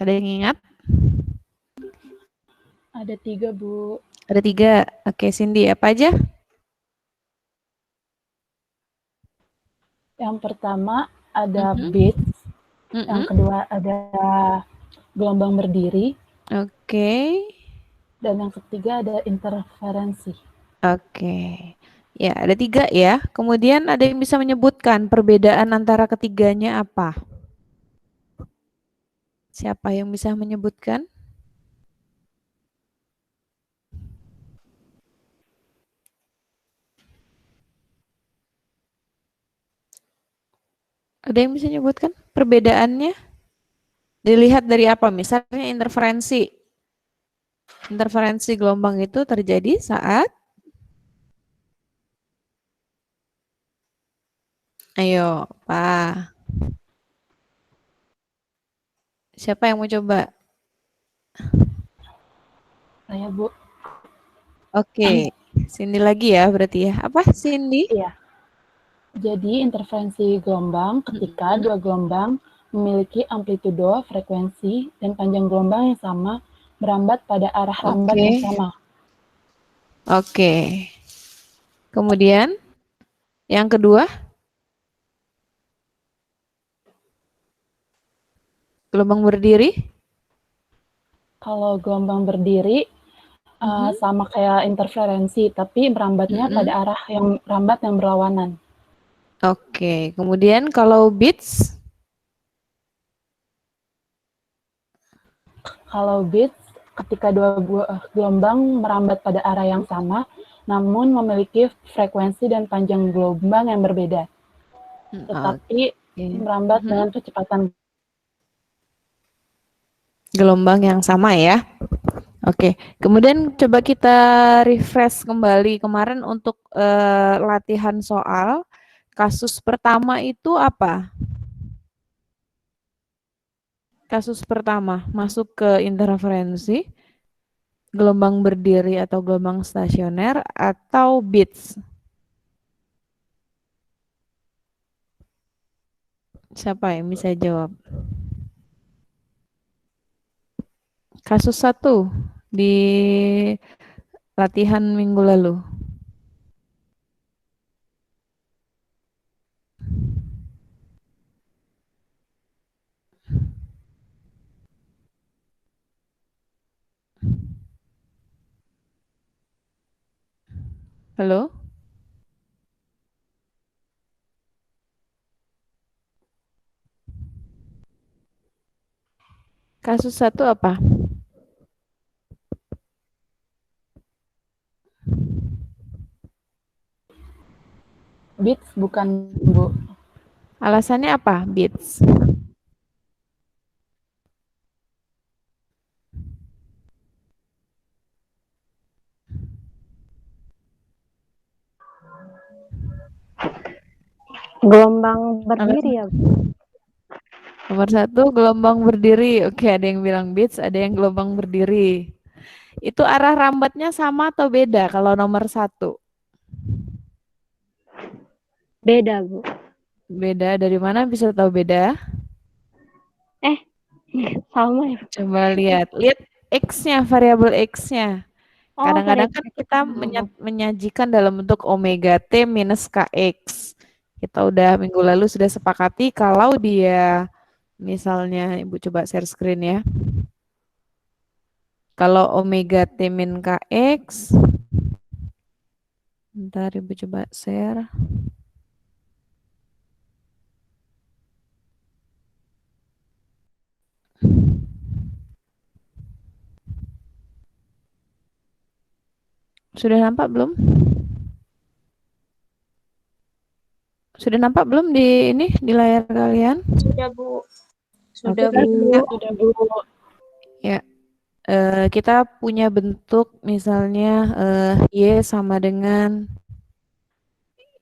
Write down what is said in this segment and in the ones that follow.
Ada yang ingat? Ada 3, Bu. Ada 3. Oke, Cindy, apa aja? Yang pertama ada beats, yang kedua ada gelombang berdiri, Oke. dan yang ketiga ada interferensi. Oke. Ya, ada 3 ya. Kemudian ada yang bisa menyebutkan perbedaan antara ketiganya apa? Siapa yang bisa menyebutkan? Ada yang bisa menyebutkan perbedaannya? Dilihat dari apa? Misalnya interferensi. Interferensi gelombang itu terjadi saat, ayo, Pak. Siapa yang mau coba? Saya, Bu. Oke, Cindy lagi ya berarti ya. Apa Cindy? Iya. Jadi interferensi gelombang ketika dua gelombang memiliki amplitudo, frekuensi, dan panjang gelombang yang sama merambat pada arah rambat Oke. yang sama. Oke. Kemudian yang kedua, gelombang berdiri. Kalau gelombang berdiri sama kayak interferensi, tapi merambatnya pada arah yang rambat yang berlawanan. Oke, kemudian kalau beats, Kalau beats, ketika dua gelombang merambat pada arah yang sama, namun memiliki frekuensi dan panjang gelombang yang berbeda, tetapi merambat dengan kecepatan gelombang yang sama ya. Oke, kemudian coba kita refresh kembali kemarin untuk latihan soal. Kasus pertama itu apa? Kasus pertama masuk ke interferensi, gelombang berdiri atau gelombang stasioner, atau beats. Siapa yang bisa jawab? Kasus 1 di latihan minggu lalu. Halo? Kasus 1 apa? beats, bukan, Bu. Alasannya apa, beats? Gelombang berdiri ya, Bu? Nomor 1 gelombang berdiri. Oke, ada yang bilang beats, ada yang gelombang berdiri. Itu arah rambatnya sama atau beda kalau nomor 1? Beda, Bu. Beda, dari mana bisa tahu beda? Sama ya. Coba lihat X-nya, variabel X-nya. Oh, Kadang-kadang kan kita menyajikan dalam bentuk omega T minus KX. Kita udah minggu lalu sudah sepakati kalau dia, misalnya Ibu coba share screen ya. Kalau omega T min KX, bentar Ibu coba share. Sudah nampak belum? Sudah nampak belum di ini di layar kalian? Sudah, Bu. Sudah, Oke, Bu. ya. Sudah, Bu. Ya, kita punya bentuk misalnya Y sama dengan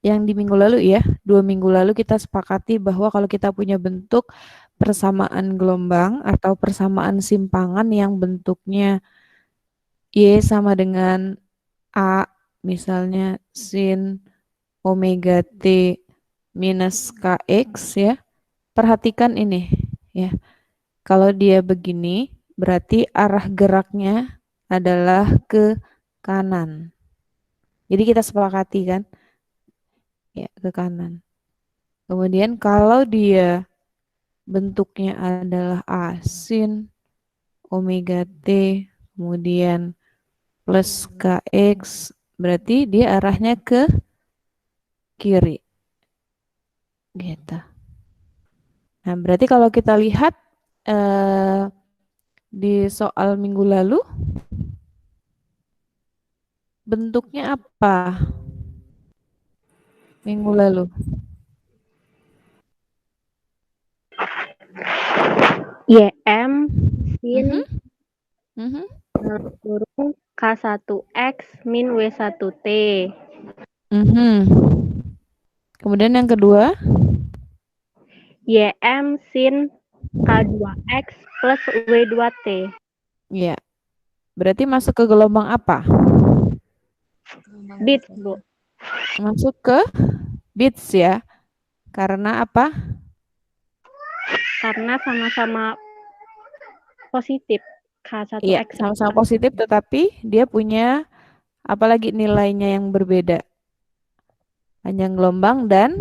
yang di minggu lalu ya. 2 minggu lalu kita sepakati bahwa kalau kita punya bentuk persamaan gelombang atau persamaan simpangan yang bentuknya Y sama dengan A, misalnya sin omega T minus KX ya. Perhatikan ini ya. Kalau dia begini, berarti arah geraknya adalah ke kanan. Jadi kita sepakati kan? Ya, ke kanan. Kemudian kalau dia bentuknya adalah asin, omega T, kemudian plus KX, berarti dia arahnya ke kiri. Gitu. Nah, berarti kalau kita lihat di soal minggu lalu, bentuknya apa minggu lalu? YM sin kurung K1X min W1T. Kemudian yang kedua, YM sin K2X plus W2T. ya, berarti masuk ke gelombang apa? Bits, Bu. Masuk ke bits ya. Karena apa? Karena sama-sama positif. K1X. Iya, sama-sama positif tetapi dia punya apalagi nilainya yang berbeda. Panjang gelombang dan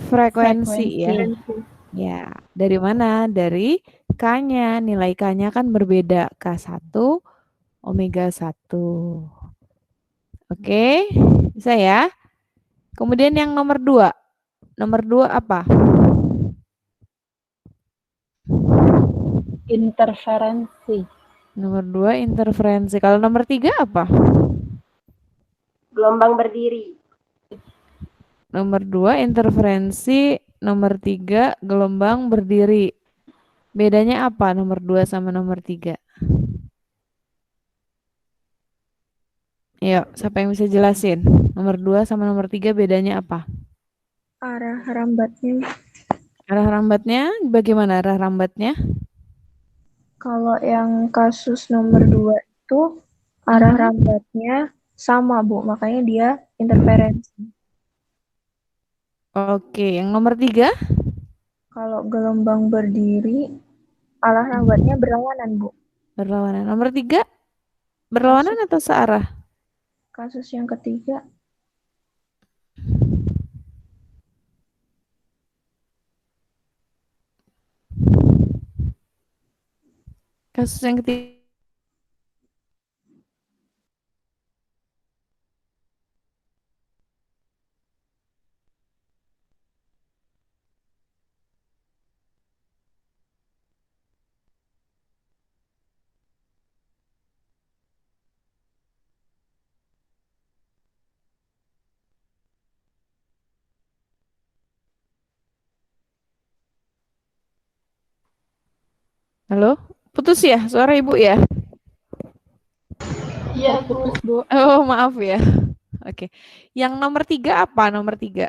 frekuensi ya. Ya, dari mana? Dari K-nya. Nilai K-nya kan berbeda. K1, omega 1. Oke, bisa ya. Kemudian yang nomor 2. Nomor 2 apa? Interferensi. Nomor 2 interferensi. Kalau nomor 3 apa? Gelombang berdiri. Nomor 2 interferensi. Nomor 3 gelombang berdiri. Bedanya apa nomor 2 sama nomor 3? Yuk, siapa yang bisa jelasin? Nomor 2 sama nomor 3 bedanya apa? Arah rambatnya. Arah rambatnya bagaimana arah rambatnya? Kalau yang kasus nomor 2 itu arah rambatnya sama, Bu. Makanya dia interferensi. Oke, yang nomor 3? Kalau gelombang berdiri, arah rambatnya berlawanan, Bu. Berlawanan. Nomor 3? Berlawanan atau searah? Kasus yang ketiga. Kasus yang ketiga. Halo? Putus ya suara Ibu ya? Iya, putus, Bu. Oh, maaf ya. Oke. Yang nomor 3 apa? Nomor 3?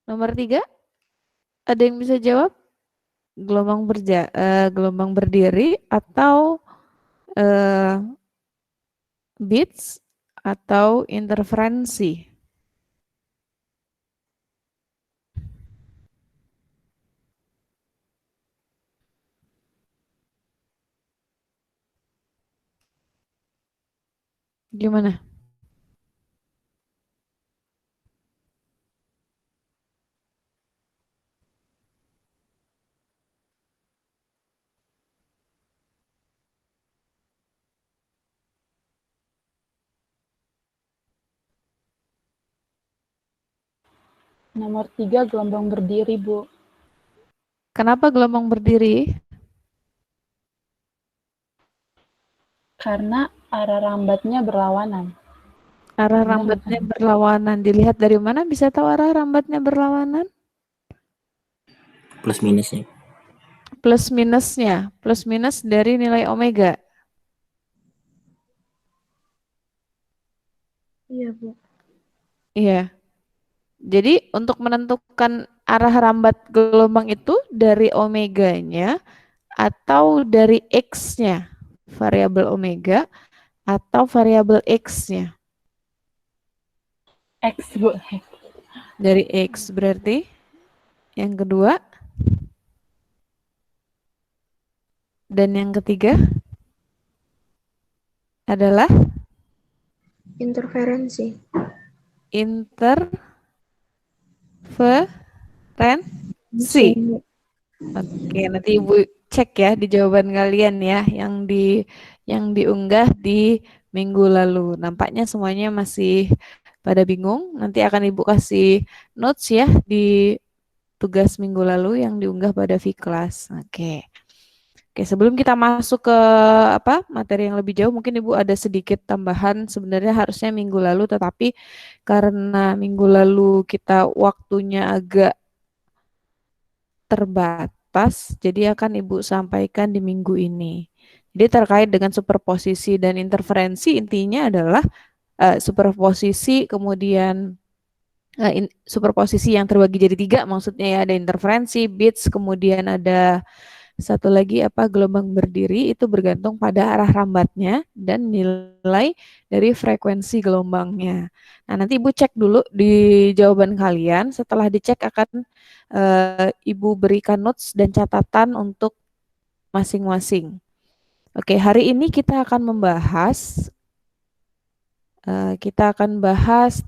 Nomor 3? Ada yang bisa jawab? Gelombang berdiri atau bits atau interferensi? Gimana? Nomor 3 gelombang berdiri, Bu. Kenapa gelombang berdiri? Karena arah rambatnya berlawanan. Arah rambatnya berlawanan. Dilihat dari mana bisa tahu arah rambatnya berlawanan? Plus minusnya. Plus minusnya. Plus minus dari nilai omega. Iya, Bu. Iya. Jadi untuk menentukan arah rambat gelombang itu dari omeganya atau dari X-nya, variabel omega atau variabel X-nya? X, Bu. Dari X berarti. Yang kedua. Dan yang ketiga adalah Interferensi. interferensi. Oke, nanti Ibu cek ya di jawaban kalian ya yang diunggah di minggu lalu. Nampaknya semuanya masih pada bingung. Nanti akan Ibu kasih notes ya di tugas minggu lalu yang diunggah pada Vkelas. Oke. Oke, sebelum kita masuk ke materi yang lebih jauh, mungkin Ibu ada sedikit tambahan. Sebenarnya harusnya minggu lalu, tetapi karena minggu lalu kita waktunya agak terbatas, jadi akan Ibu sampaikan di minggu ini. Jadi terkait dengan superposisi dan interferensi, intinya adalah superposisi, kemudian superposisi yang terbagi jadi 3, maksudnya ya, ada interferensi, bits, kemudian ada satu lagi gelombang berdiri, itu bergantung pada arah rambatnya dan nilai dari frekuensi gelombangnya. Nah, nanti Ibu cek dulu di jawaban kalian. Setelah dicek akan Ibu berikan notes dan catatan untuk masing-masing. Oke, hari ini kita akan membahas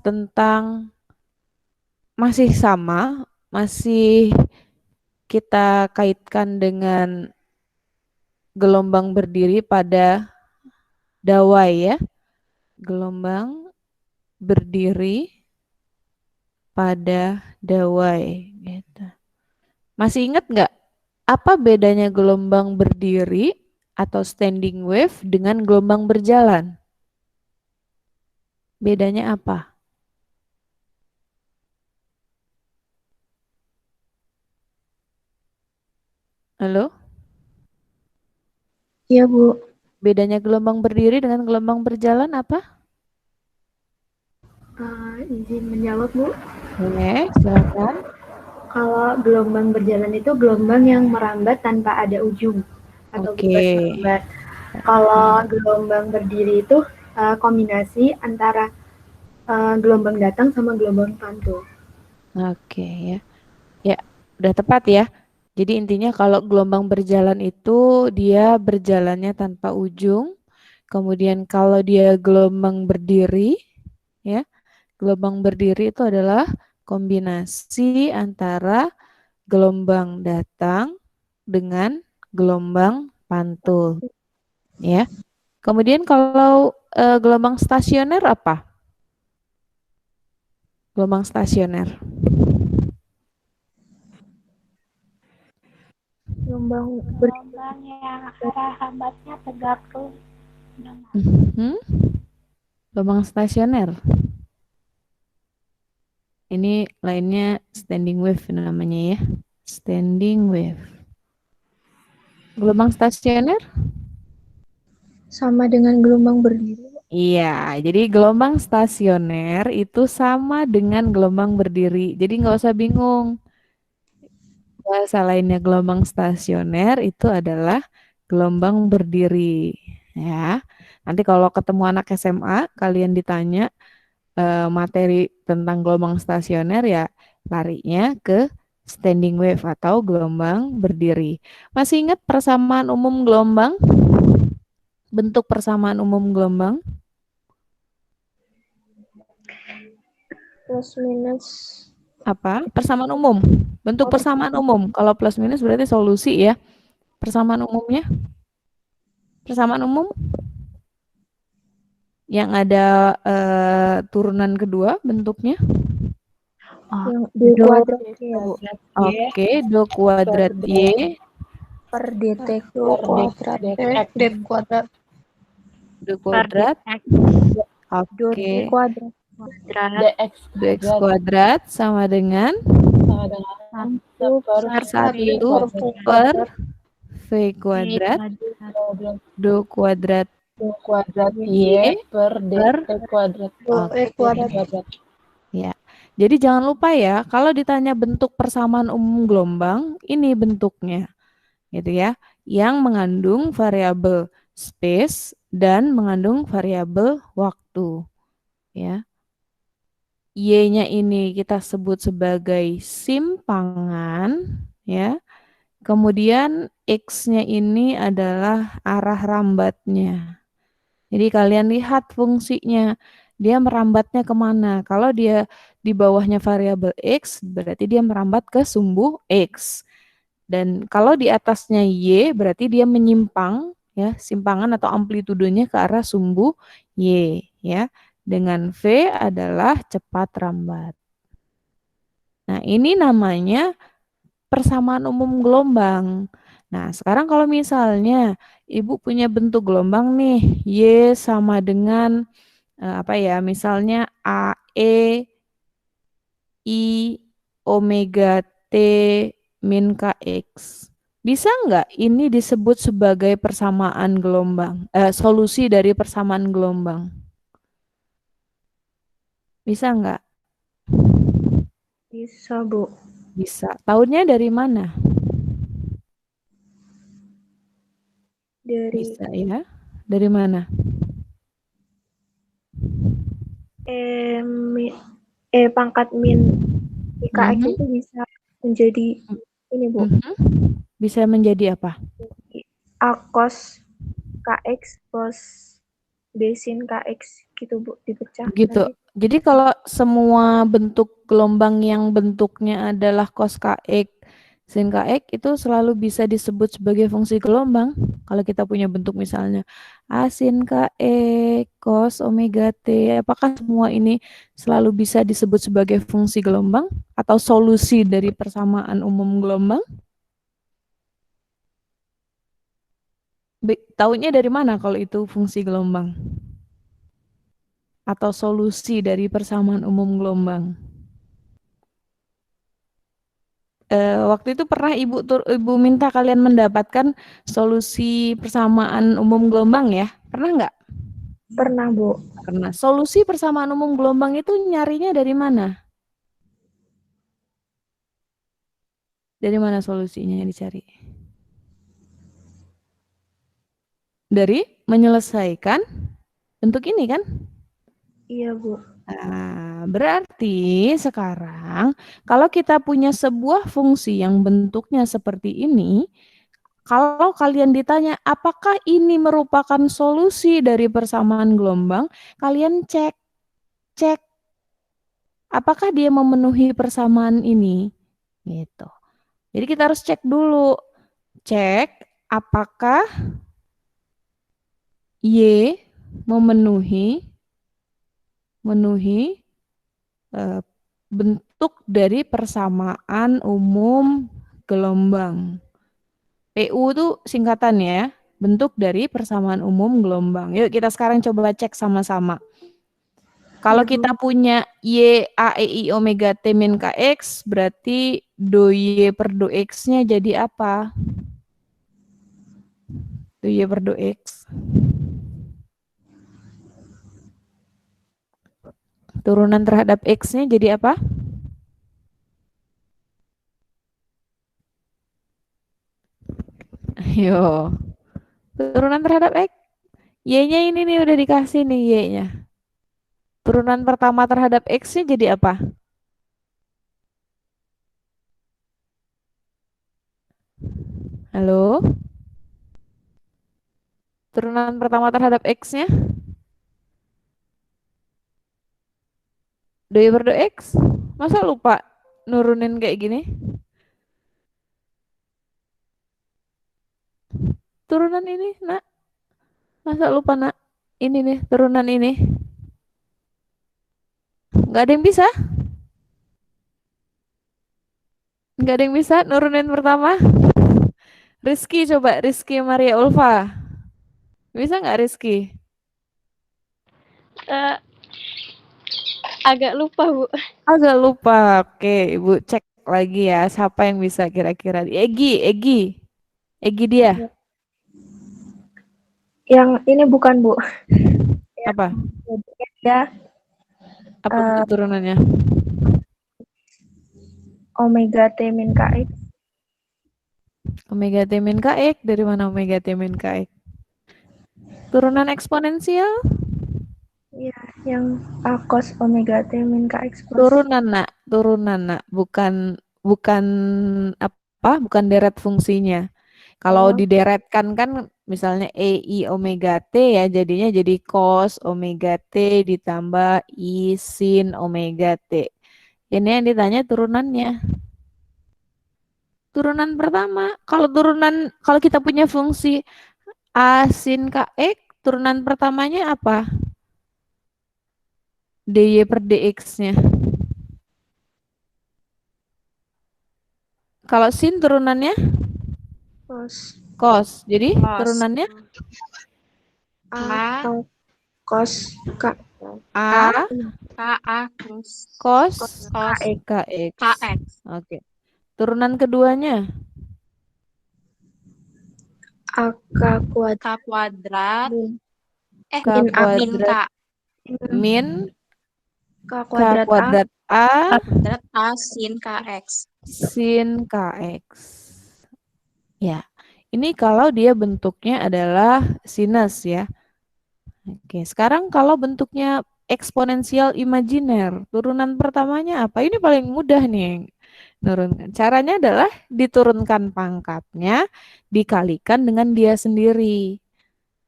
tentang masih sama, masih kita kaitkan dengan gelombang berdiri pada dawai ya. Gelombang berdiri pada dawai gitu. Masih ingat nggak apa bedanya gelombang berdiri atau standing wave dengan gelombang berjalan? Bedanya apa? Halo? Iya, Bu. Bedanya gelombang berdiri dengan gelombang berjalan apa? Izin menjawab, Bu. Oke, silakan. Kalau gelombang berjalan itu gelombang yang merambat tanpa ada ujung atau bebas merambat. Kalau gelombang berdiri itu kombinasi antara gelombang datang sama gelombang pantul. Oke ya. Ya, udah tepat ya. Jadi intinya kalau gelombang berjalan itu dia berjalannya tanpa ujung. Kemudian kalau dia gelombang berdiri, ya, gelombang berdiri itu adalah kombinasi antara gelombang datang dengan gelombang pantul, ya. Kemudian kalau gelombang stasioner apa? Gelombang stasioner. Gelombang yang arah rambatnya tegak tuh. Gelombang stasioner. Ini lainnya standing wave namanya ya. Standing wave. Gelombang stasioner? sama dengan gelombang berdiri. Iya, jadi gelombang stasioner itu sama dengan gelombang berdiri. Jadi nggak usah bingung. Bahasa lainnya gelombang stasioner itu adalah gelombang berdiri. Ya, nanti kalau ketemu anak SMA, kalian ditanya materi tentang gelombang stasioner ya larinya ke standing wave atau gelombang berdiri. Masih ingat persamaan umum gelombang? Bentuk persamaan umum gelombang? Plus minus. Apa? Persamaan umum. Bentuk persamaan umum. Kalau plus minus berarti solusi ya. Persamaan umumnya? Persamaan umum? Yang ada turunan kedua bentuknya? D kuadrat ya, Bu. Oke, do kuadrat Y Per dt kuadrat D kuadrat. do kuadrat. Oke. Kuadrat. Dx kuadrat sama dengan 1 per V kuadrat do kuadrat Y per dt kuadrat. Ya. Jadi jangan lupa ya, kalau ditanya bentuk persamaan umum gelombang, ini bentuknya. Gitu ya. Yang mengandung variabel space dan mengandung variabel waktu. Ya. Y-nya ini kita sebut sebagai simpangan, ya. Kemudian X-nya ini adalah arah rambatnya. Jadi kalian lihat fungsinya, dia merambatnya kemana. Kalau dia di bawahnya variabel X, berarti dia merambat ke sumbu X. Dan kalau di atasnya Y, berarti dia menyimpang, ya, simpangan atau amplitudenya ke arah sumbu Y, ya. Dengan V adalah cepat rambat. Nah, ini namanya persamaan umum gelombang. Nah, sekarang kalau misalnya Ibu punya bentuk gelombang nih, Y sama dengan apa ya, misalnya AE I omega T min KX. Bisa nggak ini disebut sebagai persamaan gelombang, solusi dari persamaan gelombang? Bisa nggak? Bisa, Bu. Bisa. Tahunya dari mana? Dari Bisa ya. Dari mana? pangkat min IKX itu bisa menjadi ini, Bu. Bisa menjadi apa? A cos KX plus B sin KX gitu, Bu, dipecah. Gitu. Jadi kalau semua bentuk gelombang yang bentuknya adalah cos KX, sin KX itu selalu bisa disebut sebagai fungsi gelombang. Kalau kita punya bentuk misalnya A sin KX, cos omega T, apakah semua ini selalu bisa disebut sebagai fungsi gelombang atau solusi dari persamaan umum gelombang? Tahunya dari mana kalau itu fungsi gelombang? Atau solusi dari persamaan umum gelombang? Waktu itu pernah Ibu minta kalian mendapatkan solusi persamaan umum gelombang ya? Pernah nggak? Pernah, Bu. Pernah. Solusi persamaan umum gelombang itu nyarinya dari mana? Dari mana solusinya yang dicari? Dari menyelesaikan bentuk ini kan? Iya, Bu. Nah, berarti sekarang kalau kita punya sebuah fungsi yang bentuknya seperti ini, kalau kalian ditanya apakah ini merupakan solusi dari persamaan gelombang, kalian cek apakah dia memenuhi persamaan ini, gitu. Jadi kita harus cek dulu, cek apakah Y memenuhi bentuk dari persamaan umum gelombang. PU itu singkatan ya, bentuk dari persamaan umum gelombang. Yuk kita sekarang coba cek sama-sama. Kalau kita punya Y, A, E, I, omega T min KX, berarti do Y per do X-nya jadi apa? Do Y per do X. Turunan terhadap X-nya jadi apa? Ayo. Turunan terhadap X. Y-nya ini nih udah dikasih nih Y-nya. Turunan pertama terhadap X-nya jadi apa? Halo? Turunan pertama terhadap X-nya? Do Y per do X? Masa lupa nurunin kayak gini? Turunan ini, nak. Masa lupa, nak? Ini nih, turunan ini. Nggak ada yang bisa? Nggak ada yang bisa nurunin pertama? Rizky coba, Rizky Maria Ulfa. Bisa nggak Rizky? Agak lupa, Bu. Agak lupa. Oke, Ibu cek lagi ya. Siapa yang bisa kira-kira? Egi dia. Yang ini bukan, Bu. Apa? Ya. Apa turunannya? Omega T min KX. Omega T min KX. Dari mana omega T min KX? Turunan eksponensial? Iya, yang A cos omega T min KX plus. Turunan nak, bukan bukan deret fungsinya. Kalau dideretkan kan misalnya I omega T ya, jadinya jadi cos omega T ditambah I sin omega T. Ini yang ditanya turunannya. Turunan pertama. Kalau kita punya fungsi A sin KX, turunan pertamanya apa? DY per DX-nya. Kalau sin turunannya? Cos. Jadi turunannya? A cos K. A terus cos KX. KX. Oke. Turunan keduanya? A K kuadrat. K kuadrat. K kuadrat. Min K kuadrat A kuadrat A sin KX. Sin KX. Ya. Ini kalau dia bentuknya adalah sinus ya. Oke, sekarang kalau bentuknya eksponensial imajiner, turunan pertamanya apa? Ini paling mudah nih. Nurunkan. Caranya adalah diturunkan pangkatnya, dikalikan dengan dia sendiri.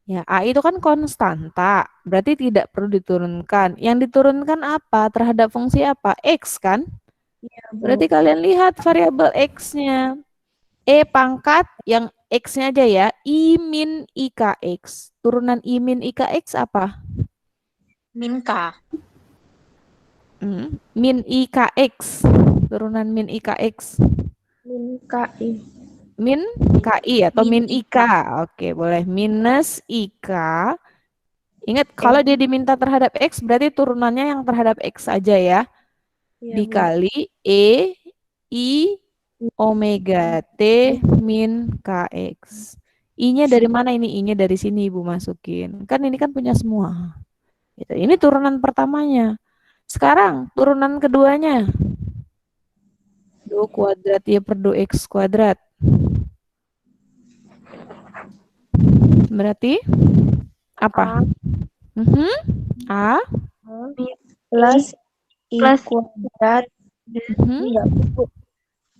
Ya, A itu kan konstanta, berarti tidak perlu diturunkan. Yang diturunkan apa? Terhadap fungsi apa? X kan? Iya, Berarti kalian lihat variabel X-nya. Pangkat yang X-nya aja ya, I min IKX. Turunan I min IKX apa? Min K. Min IKX. Turunan min IKX. Min KI. Min KI atau min IK. Oke, boleh. Minus IK. Ingat, kalau dia diminta terhadap X, berarti turunannya yang terhadap X aja ya. Iya, Dikali I omega T min KX. I-nya dari mana ini? I-nya dari sini Ibu masukin. Kan ini kan punya semua. Gitu. Ini turunan pertamanya. Sekarang turunan keduanya. 2 kuadrat Y per 2X kuadrat. Berarti apa? A plus I kuadrat.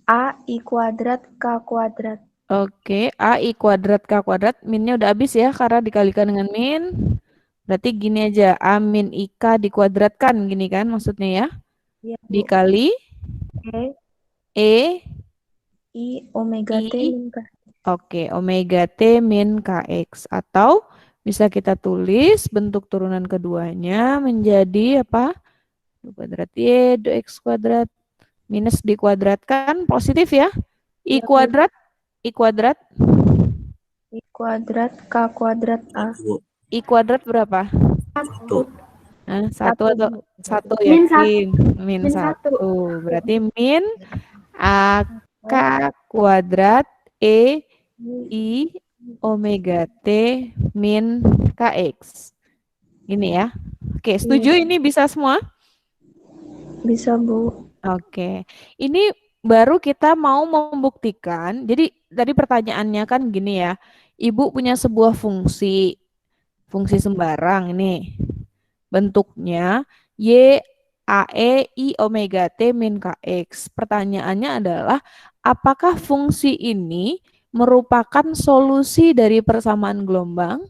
A I kuadrat K kuadrat. Oke, A I kuadrat K kuadrat. Minnya udah habis ya karena dikalikan dengan min. Berarti gini aja, A min IK dikuadratkan gini kan maksudnya ya. Ya, dikali I omega T min K. Oke, omega T min KX. Atau bisa kita tulis bentuk turunan keduanya menjadi apa? 2 kuadrat Y, 2X kuadrat. Minus dikuadratkan positif ya. I kuadrat. I kuadrat K kuadrat A. I kuadrat berapa? 1. Nah, 1 atau 1 yakin? Min 1. Berarti min AK kuadrat I omega T min KX. Ini ya. Oke, setuju ini bisa semua? Bisa, Bu. Oke. Ini baru kita mau membuktikan. Jadi tadi pertanyaannya kan gini ya. Ibu punya sebuah fungsi sembarang ini. Bentuknya Y AE I omega T min KX. Pertanyaannya adalah apakah fungsi ini merupakan solusi dari persamaan gelombang?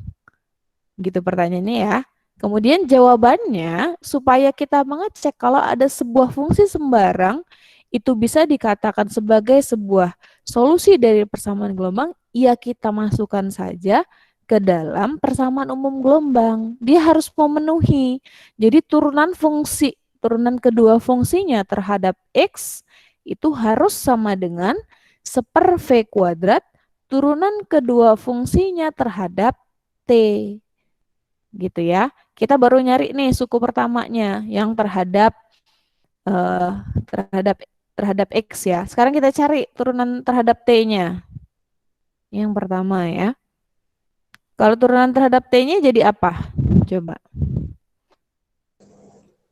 Gitu pertanyaannya ya. Kemudian jawabannya supaya kita mengecek kalau ada sebuah fungsi sembarang itu bisa dikatakan sebagai sebuah solusi dari persamaan gelombang, ya kita masukkan saja ke dalam persamaan umum gelombang. Dia harus memenuhi. Jadi turunan kedua fungsinya terhadap X itu harus sama dengan 1/V kuadrat turunan kedua fungsinya terhadap T. Gitu ya. Kita baru nyari nih suku pertamanya yang terhadap X ya. Sekarang kita cari turunan terhadap T-nya. Yang pertama ya. Kalau turunan terhadap T-nya jadi apa? Coba.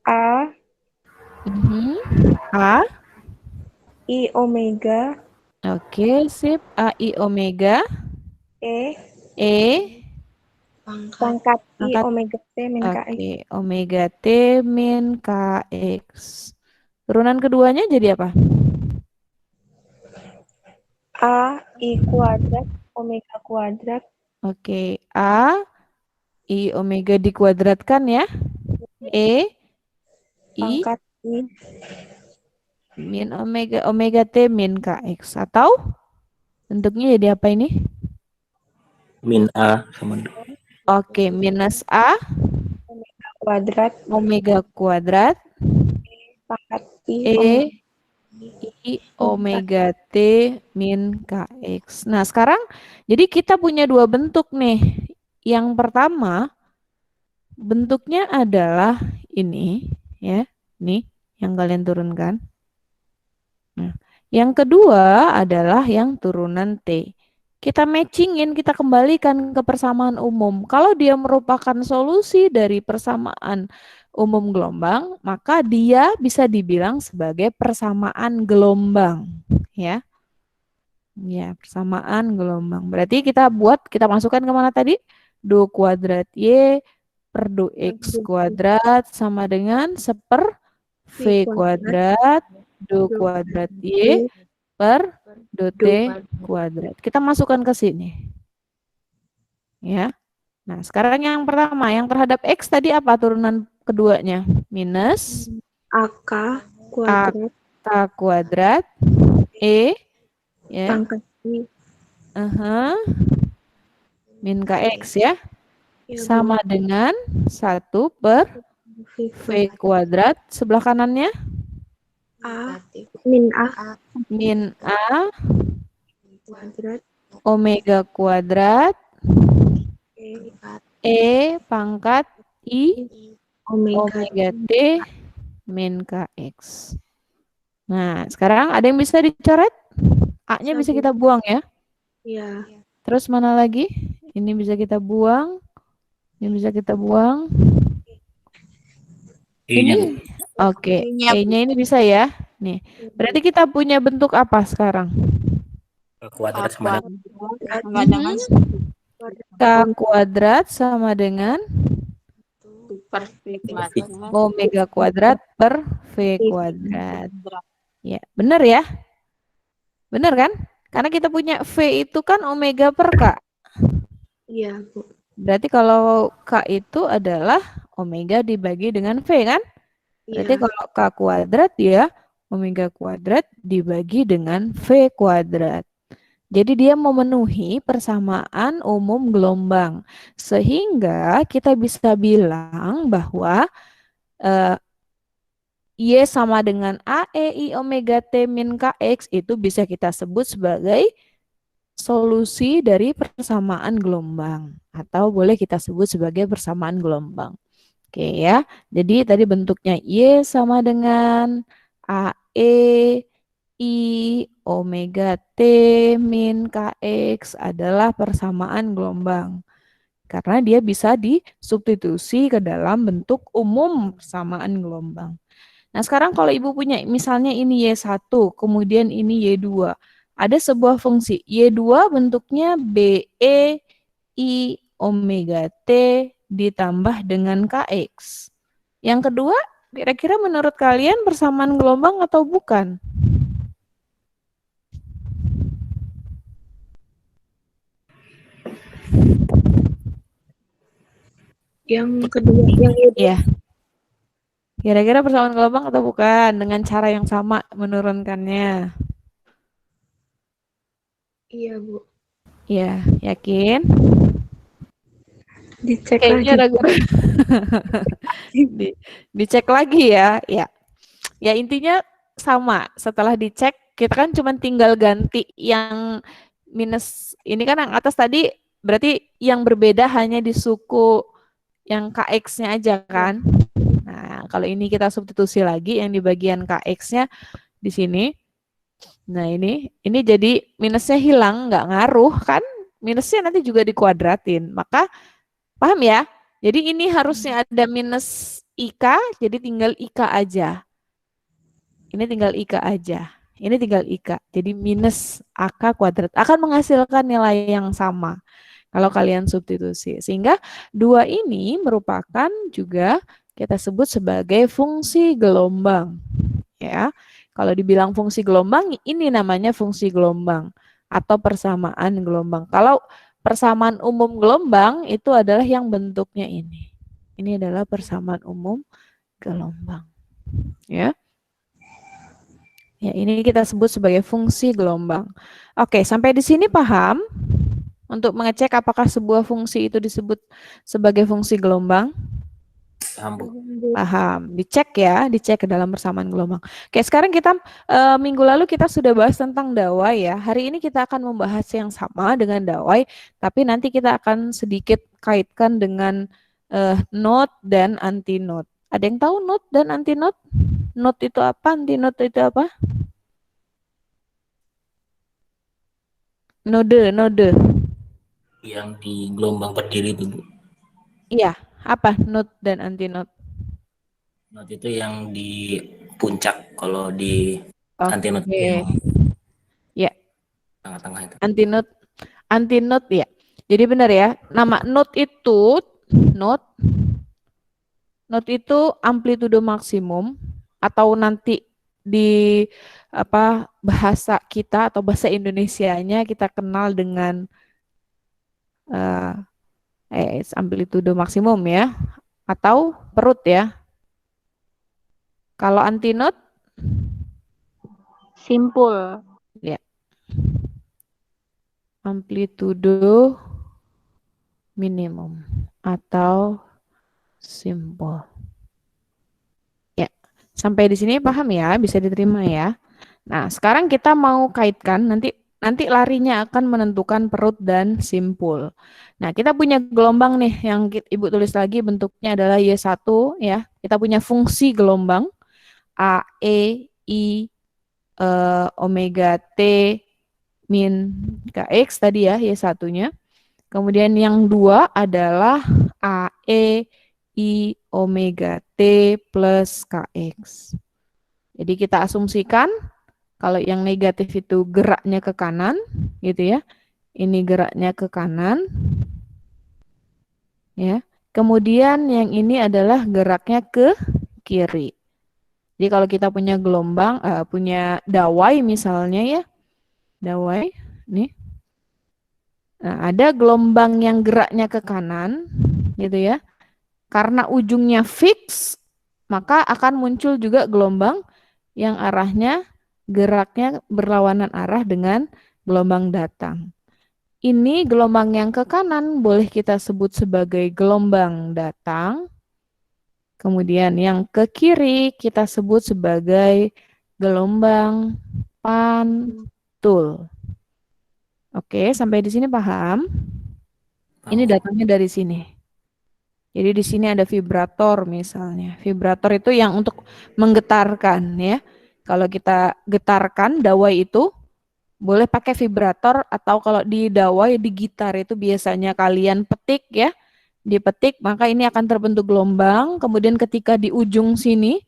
A A I omega. Oke, sip. A I omega E E Pangkat I Pangkat omega T min KX. Oke, omega T min KX. Turunan keduanya jadi apa? A I kuadrat omega kuadrat Oke, A I omega dikuadratkan ya. E I pangkat I min omega T min KX. Atau bentuknya jadi apa ini? Min A sama Oke, minus A kuadrat omega kuadrat pangkat I I omega T min KX. Nah, sekarang jadi kita punya dua bentuk nih. Yang pertama bentuknya adalah ini ya, nih yang kalian turunkan. Nah, yang kedua adalah yang turunan T. Kita matchingin, kita kembalikan ke persamaan umum. Kalau dia merupakan solusi dari persamaan umum gelombang, maka dia bisa dibilang sebagai persamaan gelombang, ya. Ya, persamaan gelombang. Berarti kita masukkan kemana tadi? Do kuadrat Y per do X kuadrat sama dengan seper V kuadrat do kuadrat Y per do T kuadrat. Kita masukkan ke sini. Ya. Nah, sekarang yang pertama, yang terhadap X tadi apa turunan keduanya? Minus AK kuadrat AK kuadrat E ya. pangkat I Min KX ya. Sama dengan 1 per V kuadrat. Sebelah kanannya? A min A Min A kuadrat omega kuadrat E pangkat I omega T min KX. Nah, sekarang ada yang bisa dicoret? A-nya bisa kita buang ya. Iya. Terus mana lagi? Ini bisa kita buang. Ini bisa kita buang. Ini oke. E-nya ini bisa ya. Nih. Berarti kita punya bentuk apa sekarang? kuadrat sama dengan K kuadrat sama dengan per V kuadrat. omega kuadrat per V kuadrat. Ya, benar ya? Benar kan? Karena kita punya V itu kan omega per K. Iya, Bu. Berarti kalau K itu adalah omega dibagi dengan V kan? Berarti kalau K kuadrat ya omega kuadrat dibagi dengan V kuadrat. Jadi dia memenuhi persamaan umum gelombang. Sehingga kita bisa bilang bahwa Y sama dengan AEI omega T min KX itu bisa kita sebut sebagai solusi dari persamaan gelombang. Atau boleh kita sebut sebagai persamaan gelombang. Oke ya, jadi tadi bentuknya Y sama dengan AE I omega T min KX adalah persamaan gelombang. Karena dia bisa disubstitusi ke dalam bentuk umum persamaan gelombang. Nah sekarang kalau Ibu punya misalnya ini Y1, kemudian ini Y2. Ada sebuah fungsi Y2 bentuknya BE I omega T ditambah dengan KX. Yang kedua, kira-kira menurut kalian persamaan gelombang atau bukan? Yang kedua, yang itu. Iya. Kira-kira persamaan gelombang atau bukan? Dengan cara yang sama menurunkannya. Iya, Bu. Iya, yakin? Dicek Kayaknya lagi. ragu. Dicek lagi ya. Ya. Ya intinya sama. Setelah dicek, kita kan cuma tinggal ganti yang minus. Ini kan yang atas tadi berarti yang berbeda hanya di suku yang KX-nya aja kan. Nah, kalau ini kita substitusi lagi yang di bagian KX-nya di sini. Nah, ini jadi minusnya hilang, nggak ngaruh kan? Minusnya nanti juga dikuadratin. Maka paham ya? Jadi ini harusnya ada minus IK, jadi tinggal IK aja. Ini tinggal IK aja. Ini tinggal IK. Jadi minus AK kuadrat akan menghasilkan nilai yang sama. kalau kalian substitusi. Sehingga dua ini merupakan juga kita sebut sebagai fungsi gelombang. Ya, kalau dibilang fungsi gelombang, ini namanya fungsi gelombang atau persamaan gelombang. Kalau persamaan umum gelombang itu adalah yang bentuknya ini. Ini adalah persamaan umum gelombang. Ya. Ya, ini kita sebut sebagai fungsi gelombang. Oke, sampai di sini paham? Untuk mengecek apakah sebuah fungsi itu disebut sebagai fungsi gelombang? Paham, Bu. Paham. Dicek ya, dicek ke dalam persamaan gelombang. Oke, sekarang kita minggu lalu kita sudah bahas tentang dawai ya. Hari ini kita akan membahas yang sama dengan dawai, tapi nanti kita akan sedikit kaitkan dengan not dan antinot. Ada yang tahu not dan antinot? Not itu apa? Antinot itu apa? Node. Yang di gelombang berdiri itu, Bu. Iya, apa not dan antinot? Not itu yang di puncak, kalau di antinot Oke. yang Ya, tengah-tengah itu. antinot ya. Jadi benar ya, nama not itu amplitudo maksimum, atau nanti di bahasa kita atau bahasa Indonesianya kita kenal dengan amplitudo maksimum ya, atau perut ya. Kalau antinot Simpul. ya, amplitudo minimum atau simpul. Ya, sampai di sini paham ya, bisa diterima ya. Nah, sekarang kita mau kaitkan, nanti larinya akan menentukan perut dan simpul. Nah, kita punya gelombang nih yang Ibu tulis lagi, bentuknya adalah Y1 ya. Kita punya fungsi gelombang A, E, I, omega T min Kx tadi ya, Y1-nya. Kemudian yang dua adalah AE I omega T plus Kx. Jadi kita asumsikan kalau yang negatif itu geraknya ke kanan, gitu ya. Ini geraknya ke kanan. Ya. Kemudian yang ini adalah geraknya ke kiri. Jadi kalau kita punya gelombang, punya dawai misalnya ya. Dawai, nih. Nah, ada gelombang yang geraknya ke kanan, gitu ya. Karena ujungnya fix, maka akan muncul juga gelombang yang arahnya geraknya berlawanan arah dengan gelombang datang. Ini gelombang yang ke kanan boleh kita sebut sebagai gelombang datang. Kemudian yang ke kiri kita sebut sebagai gelombang pantul. Oke, sampai di sini paham? Ini datangnya dari sini. Jadi di sini ada vibrator misalnya. Vibrator itu yang untuk menggetarkan ya. Kalau kita getarkan dawai itu boleh pakai vibrator, atau kalau di dawai di gitar itu biasanya kalian petik ya. Dipetik maka ini akan terbentuk gelombang, kemudian ketika di ujung sini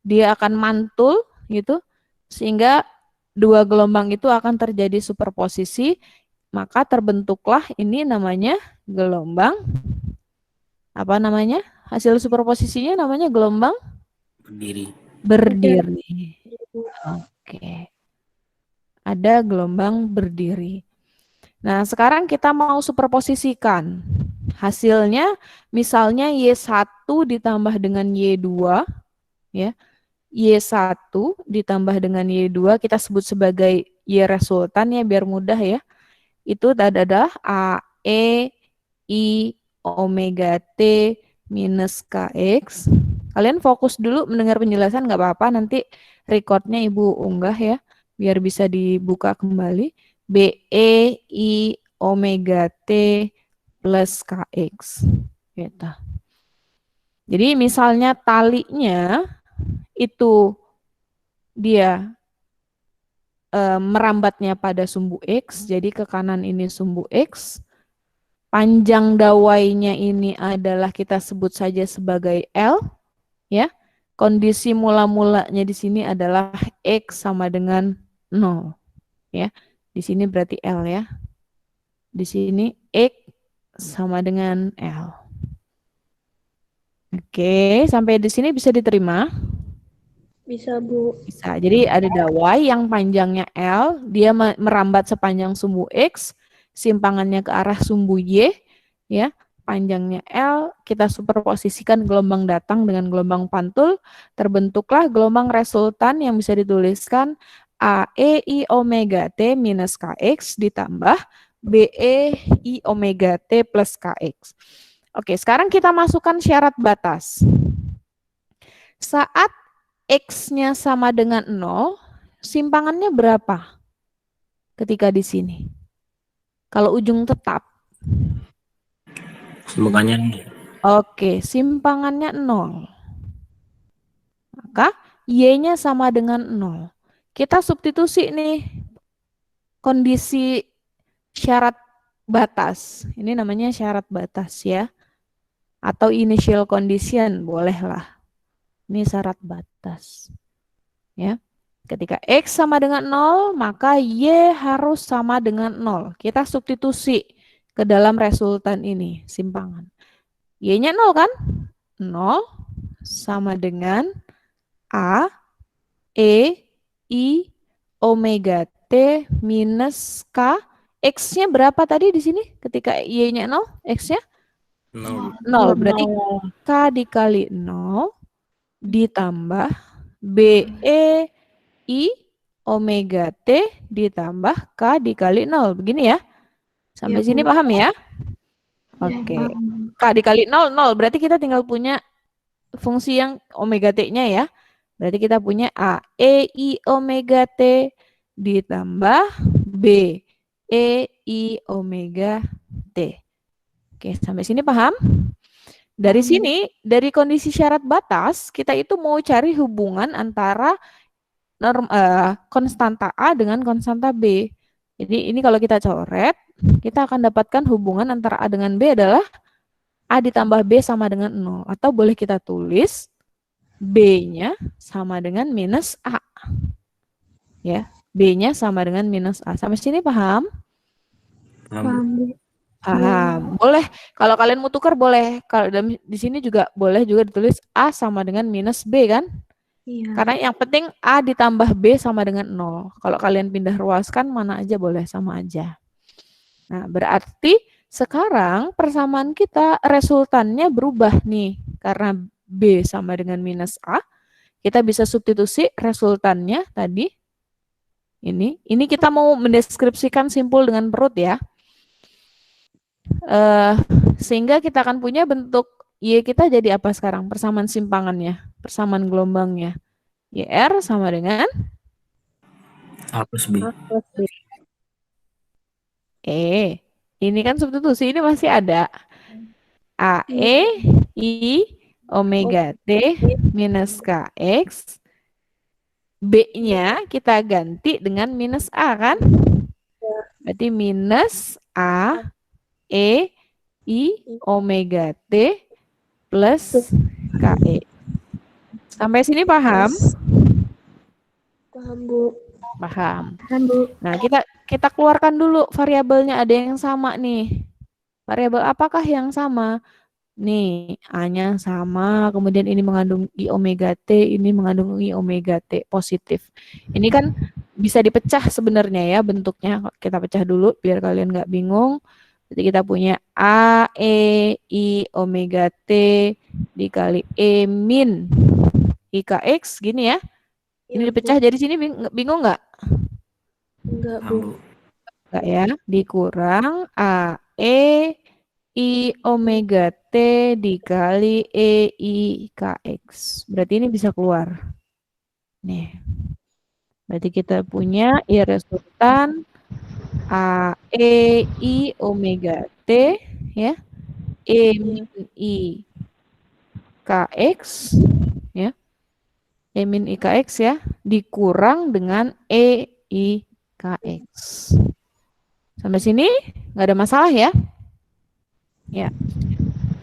dia akan mantul gitu. Sehingga dua gelombang itu akan terjadi superposisi, maka terbentuklah ini namanya gelombang, apa namanya? Hasil superposisinya namanya gelombang berdiri. Oke. Ada gelombang berdiri. Nah, sekarang kita mau superposisikan. Hasilnya misalnya Y1 ditambah dengan Y2 ya. Y1 ditambah dengan Y2 kita sebut sebagai Y resultan ya biar mudah ya. Itu adalah AE I omega T minus Kx. Kalian fokus dulu mendengar penjelasan nggak apa-apa, nanti recordnya Ibu unggah ya biar bisa dibuka kembali. BE I omega T plus Kx. Gitu. Jadi misalnya talinya itu dia merambatnya pada sumbu X, jadi ke kanan ini sumbu X, panjang dawainya ini adalah kita sebut saja sebagai L, ya. Kondisi mula-mulanya di sini adalah X sama dengan 0, ya. Di sini berarti L ya. Di sini X sama dengan L. Oke, sampai di sini bisa diterima? Bisa, Bu. Bisa. Jadi ada dawai yang panjangnya L, dia merambat sepanjang sumbu X, simpangannya ke arah sumbu Y, ya. Panjangnya L, kita superposisikan gelombang datang dengan gelombang pantul, terbentuklah gelombang resultan yang bisa dituliskan AE I omega T minus KX ditambah BE I omega T plus KX. Oke, sekarang kita masukkan syarat batas. Saat X-nya sama dengan 0, simpangannya berapa ketika di sini? Kalau ujung tetap. Simpangannya Oke, simpangannya 0. Maka Y-nya sama dengan 0. Kita substitusi nih kondisi syarat batas. Ini namanya syarat batas ya. Atau initial condition, bolehlah. Ini syarat batas. Ya. Ketika X sama dengan 0, maka Y harus sama dengan 0. Kita substitusi ke dalam resultan ini, simpangan. Y-nya 0 kan? 0 sama dengan A, E, I, omega T minus K. X-nya berapa tadi di sini? Ketika Y-nya 0, X-nya 0. 0. Berarti K dikali 0 ditambah BE I omega T ditambah K dikali 0. Begini ya. Sampai sini paham ya? Oke. K dikali 0, 0. Berarti kita tinggal punya fungsi yang omega T-nya ya. Berarti kita punya A, E, I omega T ditambah B, E, I omega T. Oke, sampai sini paham? Dari sini, dari kondisi syarat batas, kita itu mau cari hubungan antara konstanta A dengan konstanta B. Jadi ini kalau kita coret, kita akan dapatkan hubungan antara A dengan B adalah A ditambah B sama dengan 0. Atau boleh kita tulis B-nya sama dengan minus A. Ya, B-nya sama dengan minus A. Sampai sini paham? Paham. Paham. Boleh, kalau kalian mau tukar boleh. Kalau di sini juga boleh juga ditulis A sama dengan minus B kan? Iya. Karena yang penting A ditambah B sama dengan 0. Kalau kalian pindah ruaskan, mana aja boleh, sama aja. Nah, berarti sekarang persamaan kita resultannya berubah nih. Karena B sama dengan minus A, kita bisa substitusi resultannya tadi. Ini kita mau mendeskripsikan simpul dengan perut ya. Sehingga kita akan punya bentuk Y kita jadi apa sekarang? Persamaan simpangannya, persamaan gelombangnya. YR sama dengan A plus B. Ini kan substitusi, ini masih ada. AE I omega T minus KX. B-nya kita ganti dengan minus A kan? Berarti minus A E I omega T plus KE. Sampai sini paham? Paham, Bu. Paham. Paham, Bu. Nah, kita keluarkan dulu variabelnya, ada yang sama nih. Variabel apakah yang sama? Nih, A-nya sama, kemudian ini mengandung I omega T, ini mengandung I omega T positif. Ini kan bisa dipecah sebenarnya ya bentuknya. Kita pecah dulu biar kalian nggak bingung. Jadi kita punya A, E, I omega T dikali E min IKX, gini ya. Ini dipecah jadi sini bingung nggak? Enggak, Bu. Enggak ya, dikurang A, E, I omega T dikali E I KX. Berarti ini bisa keluar. Nih. Berarti kita punya I resultan A E I omega T ya. E min I KX ya. E min I KX ya dikurang dengan E I KX. Sampai sini nggak ada masalah ya? Ya.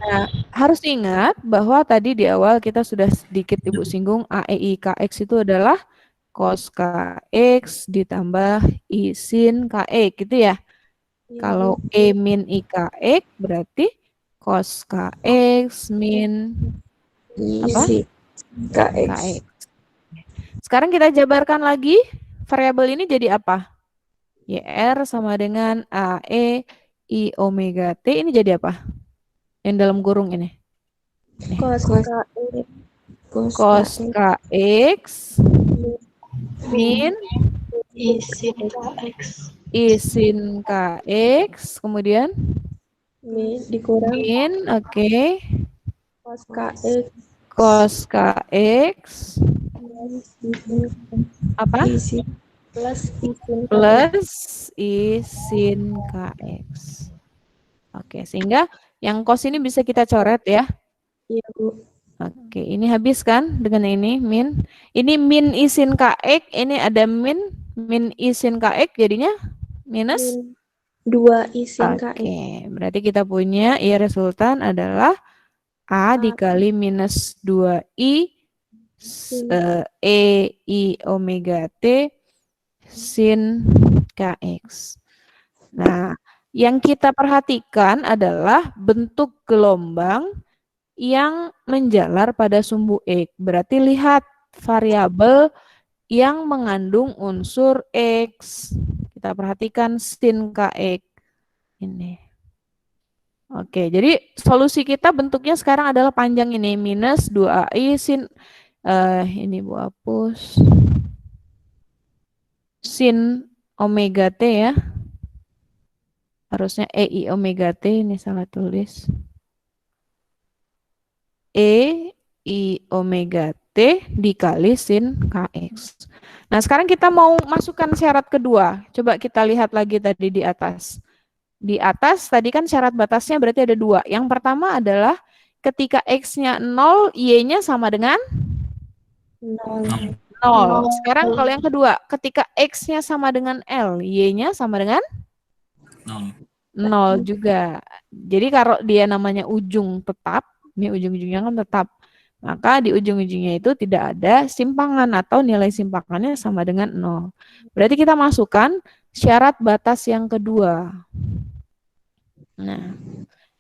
Nah, harus ingat bahwa tadi di awal kita sudah sedikit Ibu singgung AEI KX itu adalah cos KX ditambah I sin KX gitu ya. Kalau E min IKX berarti cos KX min apa? KX. Sekarang kita jabarkan lagi variabel ini jadi apa? YR sama dengan AE I omega T, ini jadi apa? Yang dalam kurung ini. Cos KX min I sin KX, kemudian min, oke. Cos KX apa? Plus I sin KX. Oke, sehingga yang cos ini bisa kita coret ya. Iya, Bu. Oke, ini habis kan dengan ini min. Ini min I sin KX, ini ada min I sin KX jadinya minus 2 I sin KX. Oke, berarti kita punya I resultan adalah A dikali minus 2I E I omega T sin KX. Nah, yang kita perhatikan adalah bentuk gelombang yang menjalar pada sumbu X. Berarti lihat variabel yang mengandung unsur X. Kita perhatikan sin KX ini. Oke, jadi solusi kita bentuknya sekarang adalah panjang ini. Minus 2AI sin, ini Bu hapus. Sin omega T ya. Harusnya EI omega T, ini salah tulis. EI omega T dikali sin KX. Nah, sekarang kita mau masukkan syarat kedua. Coba kita lihat lagi tadi di atas. Di atas tadi kan syarat batasnya berarti ada 2. Yang pertama adalah ketika X-nya 0, Y-nya sama dengan 0. Sekarang kalau yang kedua, ketika X-nya sama dengan L, Y-nya sama dengan 0 juga. Jadi kalau dia namanya ujung tetap, ini ujung-ujungnya kan tetap, maka di ujung-ujungnya itu tidak ada simpangan atau nilai simpangannya sama dengan 0. Berarti kita masukkan syarat batas yang kedua. Nah,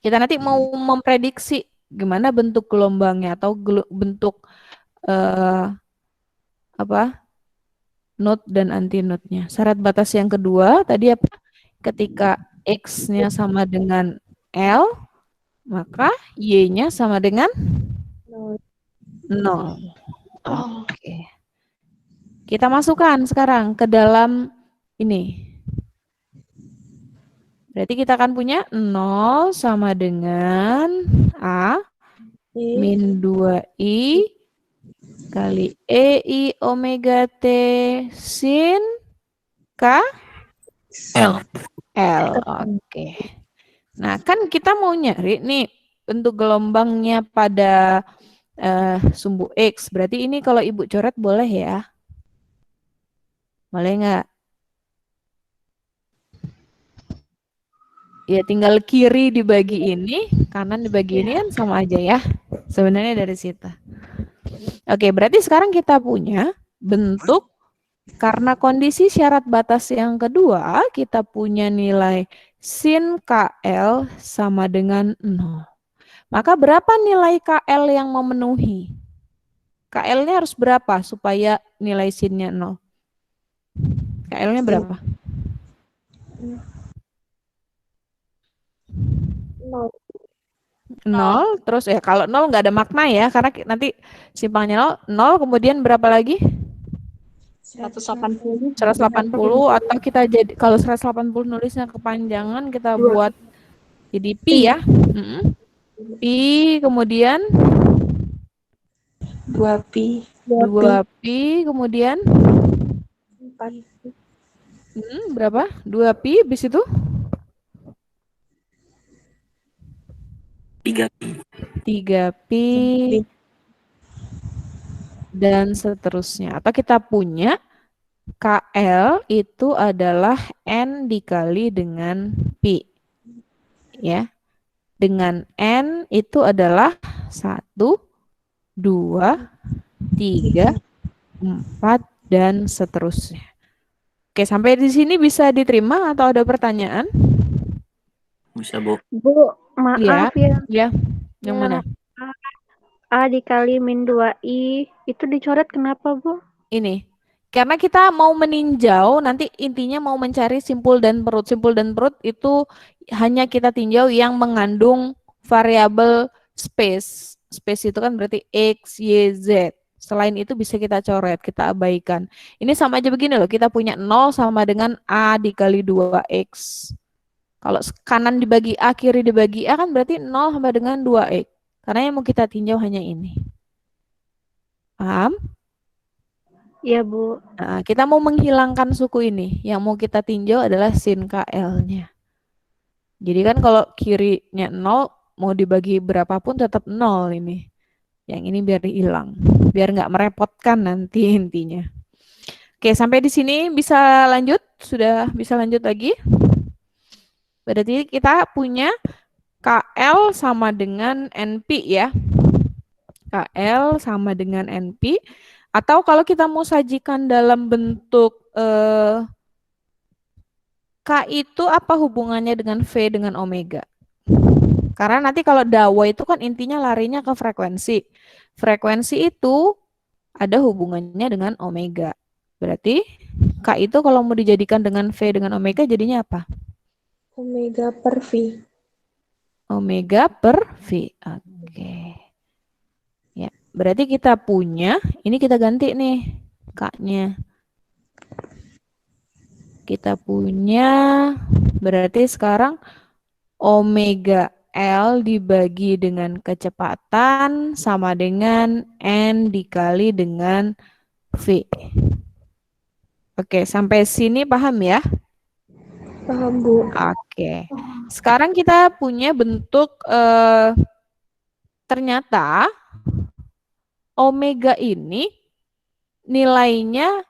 kita nanti mau memprediksi gimana bentuk gelombangnya atau bentuk node dan antinode-nya. Syarat batas yang kedua tadi apa? Ketika X-nya sama dengan L, maka Y-nya sama dengan 0. Oke. Kita masukkan sekarang ke dalam ini. Berarti kita akan punya 0 sama dengan A min 2I kali EI omega T sin K L. Oke. Nah, kan kita mau nyari nih bentuk gelombangnya pada sumbu X. Berarti ini kalau Ibu coret boleh ya? Boleh nggak? Ya tinggal kiri dibagi ini, kanan dibagi ini kan sama aja ya. Sebenarnya dari situ. Oke, berarti sekarang kita punya bentuk, karena kondisi syarat batas yang kedua, kita punya nilai sin KL sama dengan 0. Maka berapa nilai KL yang memenuhi? KL-nya harus berapa supaya nilai sin-nya 0? KL-nya berapa? 0, terus ya kalau 0 nggak ada makna ya, karena nanti simpangnya 0, kemudian berapa lagi? 180. 180 atau kita jadi, kalau 180 nulisnya kepanjangan, kita buat jadi pi ya. Pi, kemudian 2pi. 2pi, kemudian 4. berapa? 2pi, habis itu 3pi dan seterusnya. Atau kita punya KL itu adalah N dikali dengan pi. Ya. Dengan N itu adalah 1, 2, 3, 4, dan seterusnya. Oke, sampai di sini bisa diterima atau ada pertanyaan? Bisa, Bu. Bu, Ya, maaf ya. ya. Yang mana? A dikali min 2I itu dicoret kenapa, Bu? Ini. Karena kita mau meninjau, nanti intinya mau mencari simpul dan perut. Simpul dan perut itu hanya kita tinjau yang mengandung variabel space. Space itu kan berarti X, Y, Z. Selain itu bisa kita coret, kita abaikan. Ini sama aja begini loh, kita punya 0 sama dengan A dikali 2X. Kalau kanan dibagi A, kiri dibagi A kan berarti 0 sama dengan 2X. Karena yang mau kita tinjau hanya ini. Paham? Iya, Bu. Nah, kita mau menghilangkan suku ini. Yang mau kita tinjau adalah sin KL-nya. Jadi kan kalau kirinya 0, mau dibagi berapapun tetap 0 ini. Yang ini biar hilang. Biar nggak merepotkan nanti intinya. Oke, sampai di sini bisa lanjut? Sudah bisa lanjut lagi? Berarti kita punya KL sama dengan NP ya. KL sama dengan NP. Atau kalau kita mau sajikan dalam bentuk K itu apa hubungannya dengan V dengan omega? Karena nanti kalau dawa itu kan intinya larinya ke frekuensi. Frekuensi itu ada hubungannya dengan omega. Berarti K itu kalau mau dijadikan dengan V dengan omega jadinya apa? Omega per V. Omega per V. Oke. Ya, berarti kita punya, ini kita ganti nih K-nya. Kita punya, berarti sekarang omega L dibagi dengan kecepatan sama dengan N dikali dengan V. Oke, sampai sini paham ya? Paham, Bu. Oke. Sekarang kita punya bentuk ternyata omega ini nilainya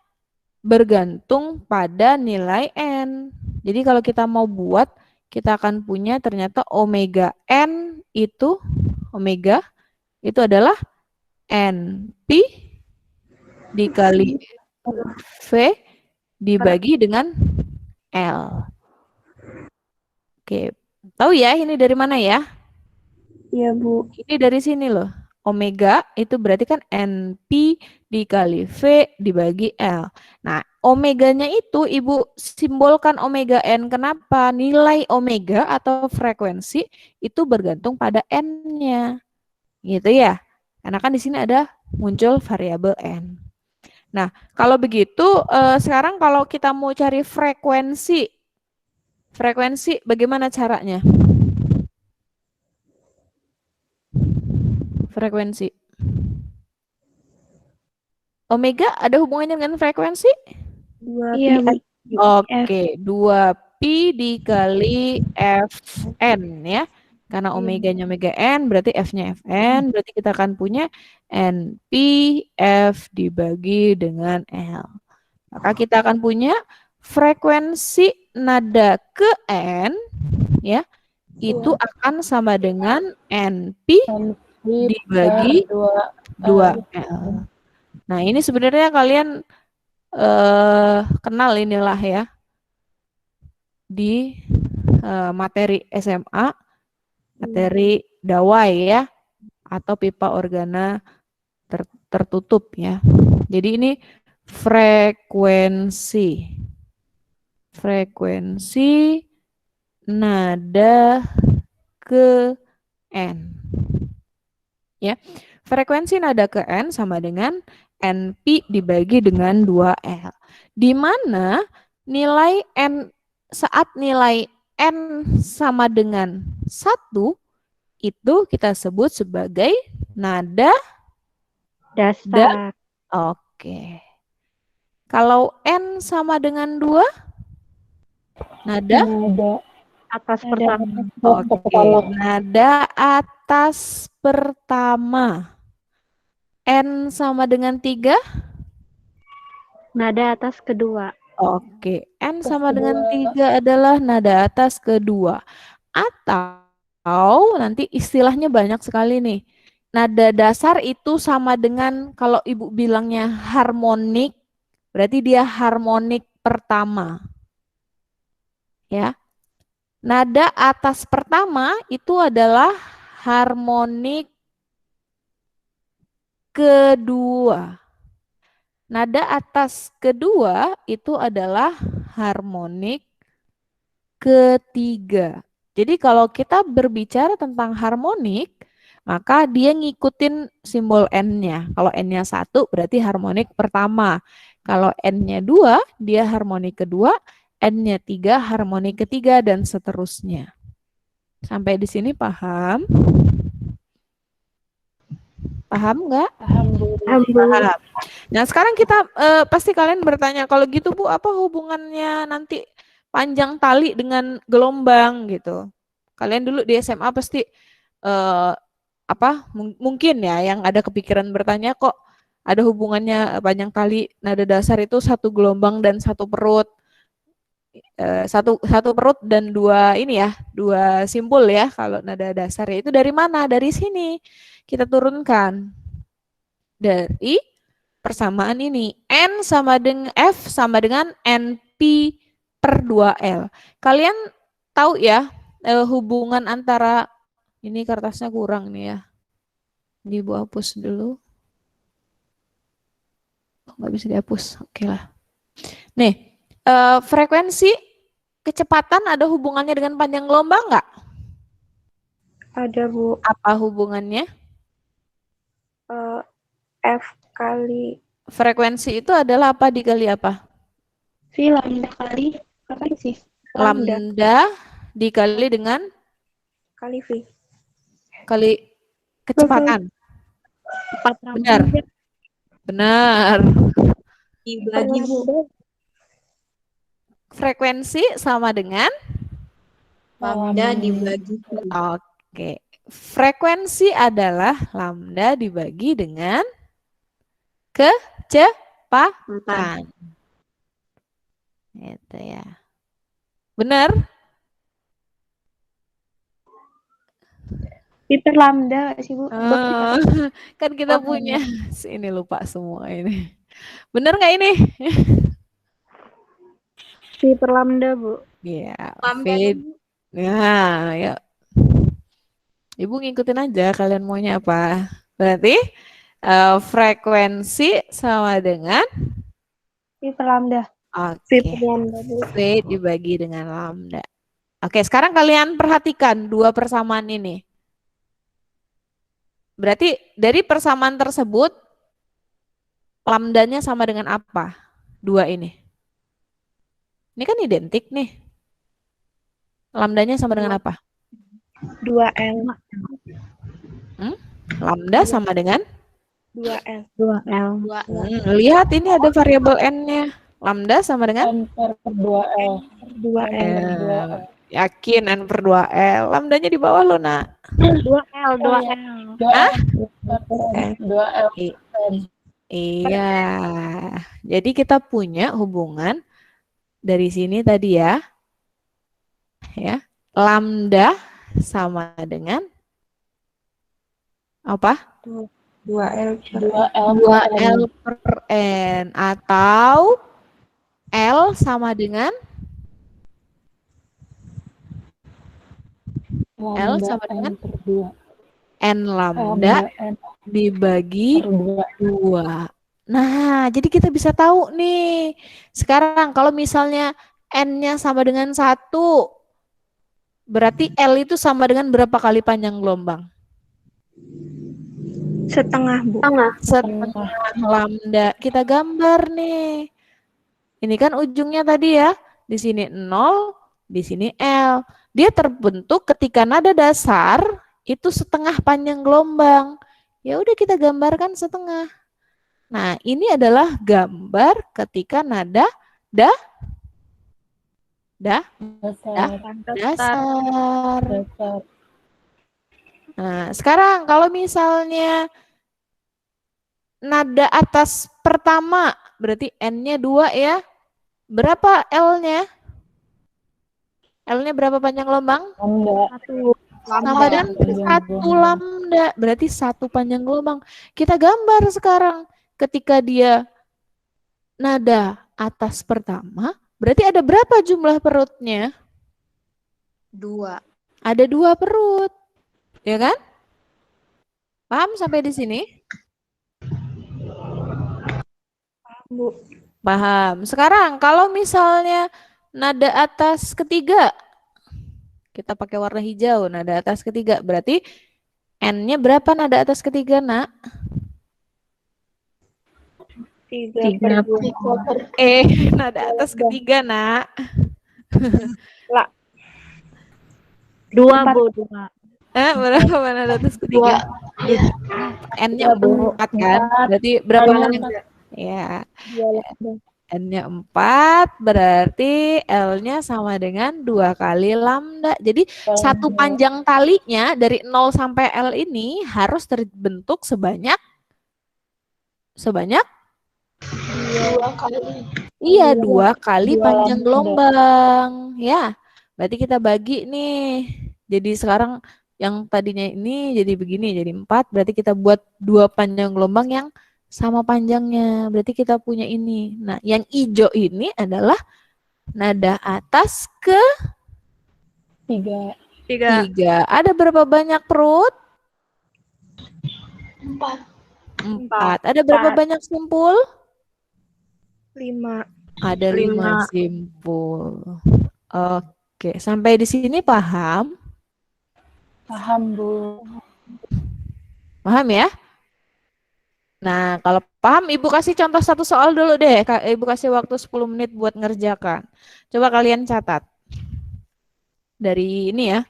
bergantung pada nilai N. Jadi kalau kita mau buat, kita akan punya ternyata omega N itu, omega itu adalah NP dikali V dibagi dengan L. Oke, tahu ya ini dari mana ya? Iya, Bu. Ini dari sini loh. Omega itu berarti kan NP dikali V dibagi L. Nah, omeganya itu Ibu simbolkan omega N. Kenapa? Nilai omega atau frekuensi itu bergantung pada N-nya. Gitu ya. Karena kan di sini ada muncul variabel N. Nah, kalau begitu sekarang kalau kita mau cari frekuensi bagaimana caranya? Frekuensi. Omega ada hubungannya dengan frekuensi? 2 pi. Oke, 2pi dikali Fn ya. Karena omeganya omega N, berarti F-nya Fn, berarti kita akan punya NP F dibagi dengan L. Maka kita akan punya frekuensi nada ke N ya, itu akan sama dengan NP dibagi 2L. Nah, ini sebenarnya kalian kenal inilah ya di materi SMA, materi dawai ya, atau pipa organa tertutup ya. Jadi ini frekuensi nada ke N. Ya. Frekuensi nada ke N sama dengan NP dibagi dengan 2L. Di mana nilai N saat nilai N sama dengan 1 itu kita sebut sebagai nada Dasar. Oke. Kalau N sama dengan 2 nada Atas pertama. Oke, nada atas pertama. N sama dengan 3? Nada atas kedua. Oke, N sama dengan 3 adalah nada atas kedua. Atau nanti istilahnya banyak sekali nih. Nada dasar itu sama dengan kalau Ibu bilangnya harmonik, berarti dia harmonik pertama. Ya. Nada atas pertama itu adalah harmonik kedua. Nada atas kedua itu adalah harmonik ketiga. Jadi kalau kita berbicara tentang harmonik, maka dia ngikutin simbol N-nya. Kalau N-nya 1 berarti harmonik pertama. Kalau N-nya 2, dia harmonik kedua. N-nya 3, harmonik ketiga, dan seterusnya. Sampai di sini paham? Paham nggak? Alhamdulillah. Paham. Nah, sekarang kita pasti kalian bertanya, kalau gitu Bu, apa hubungannya nanti panjang tali dengan gelombang gitu? Kalian dulu di SMA pasti mungkin ya yang ada kepikiran bertanya, kok ada hubungannya panjang tali nada dasar itu satu gelombang dan satu perut. Satu perut dan dua simpul ya kalau nada dasar. Itu dari mana? Dari sini kita turunkan dari persamaan ini. N sama dengan F sama dengan NP per 2L. Kalian tahu ya hubungan antara, ini kertasnya kurang nih ya. Ini Ibu hapus dulu. Nggak bisa dihapus. Oke lah. Nih. Frekuensi kecepatan ada hubungannya dengan panjang gelombang nggak? Ada, Bu. Apa hubungannya? F kali. Frekuensi itu adalah apa dikali apa? V lambda kali frekuensi. Lambda dikali dengan? Kali V. Kali kecepatan. Benar. Benar. Dibagi, Bu. Frekuensi sama dengan? Lambda dibagi. Oke. Frekuensi adalah lambda dibagi dengan kecepatan. Itu ya. Benar? Piper lambda sih, Bu. Kan kita punya. Ini lupa semua ini. Benar nggak ini? Piper lambda, Bu. Iya. Lambda, Bu. Nah, ya. Ibu ngikutin aja kalian maunya apa. Berarti frekuensi sama dengan Piper lambda. Oke. V dibagi dengan lambda. Oke, sekarang kalian perhatikan dua persamaan ini. Berarti dari persamaan tersebut lambdanya sama dengan apa? Dua ini. Ini kan identik nih. Lambdanya sama dengan apa? 2L. Lambda sama dengan? 2L. 2L. Lihat ini ada variabel N-nya. Lambda sama dengan? N per 2L. 2L. Yakin N per 2L. Lambdanya di bawah lo, Nak. 2L. 2L. Hah? 2L. Iya. Jadi kita punya hubungan dari sini tadi ya. Ya. Lambda sama dengan apa? 2L. 2L per N. Atau L sama dengan? L sama dengan? N lambda dibagi 2. Nah, jadi kita bisa tahu nih. Sekarang kalau misalnya N-nya sama dengan 1, berarti L itu sama dengan berapa kali panjang gelombang? Setengah, Bu. Setengah lambda. Kita gambar nih. Ini kan ujungnya tadi ya. Di sini 0, di sini L. Dia terbentuk ketika nada dasar itu setengah panjang gelombang. Ya udah kita gambarkan setengah. Nah, ini adalah gambar ketika nada dasar. Nah, sekarang kalau misalnya nada atas pertama, berarti N-nya 2 ya. Berapa L-nya? L-nya berapa panjang gelombang? Sama dengan 1 lambda, berarti 1 panjang gelombang. Kita gambar sekarang. Ketika dia nada atas pertama, berarti ada berapa jumlah perutnya? 2. Ada 2 perut. Ya kan? Paham sampai di sini? Bu. Paham. Sekarang kalau misalnya nada atas ketiga, kita pakai warna hijau, nada atas ketiga, berarti N-nya berapa nada atas ketiga, Nak? 3/2. Nada atas ketiga, Nak. Lah. 2, Bu. 2. Berapa nada atas ketiga? N-nya 4 kan? Berarti berapa? Ya. N-nya 4, berarti L-nya sama dengan 2 kali lambda. Jadi satu panjang talinya dari 0 sampai L ini harus terbentuk sebanyak 2 kali. Iya, 2 kali panjang gelombang. Ya, berarti kita bagi nih. Jadi sekarang yang tadinya ini jadi begini, jadi 4. Berarti kita buat 2 panjang gelombang yang sama panjangnya. Berarti kita punya ini. Nah, yang hijau ini adalah nada atas ke 3. 3. Ada berapa banyak perut? 4. Ada berapa banyak simpul? 5. Ada 5 simpul. Oke, sampai di sini paham? Paham, Bu. Paham ya? Nah, kalau paham, Ibu kasih contoh satu soal dulu deh. Ibu kasih waktu 10 menit buat ngerjakan. Coba kalian catat. Dari ini ya.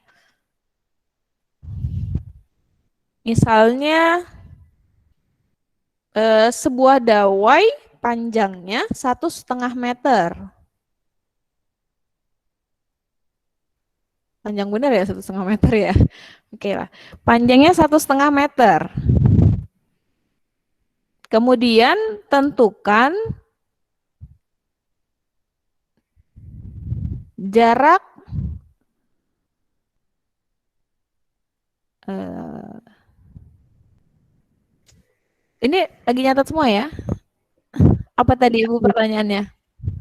Misalnya, sebuah dawai panjangnya 1,5 meter. Panjang bener ya 1,5 meter ya? Oke lah. Panjangnya 1,5 meter. Kemudian tentukan jarak ini lagi nyatat semua ya? Apa tadi Ibu pertanyaannya?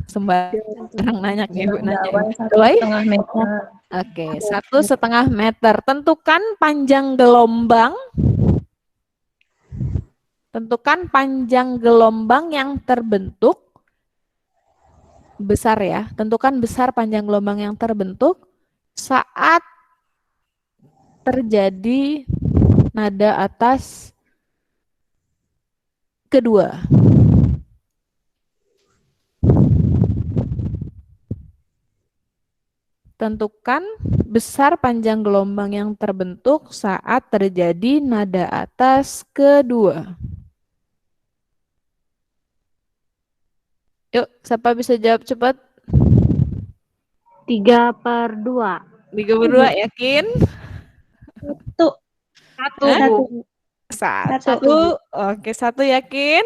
Sembarang nanya Ibu nanya. Dawai? 1,5 meter. Oke, 1,5 meter. Tentukan panjang gelombang. Tentukan panjang gelombang yang terbentuk. Besar ya. Tentukan besar panjang gelombang yang terbentuk saat terjadi nada atas kedua. Tentukan besar panjang gelombang yang terbentuk saat terjadi nada atas kedua. Yuk, siapa bisa jawab cepat? 3/2. 3/2 yakin? 1. 1. Oke, 1 yakin?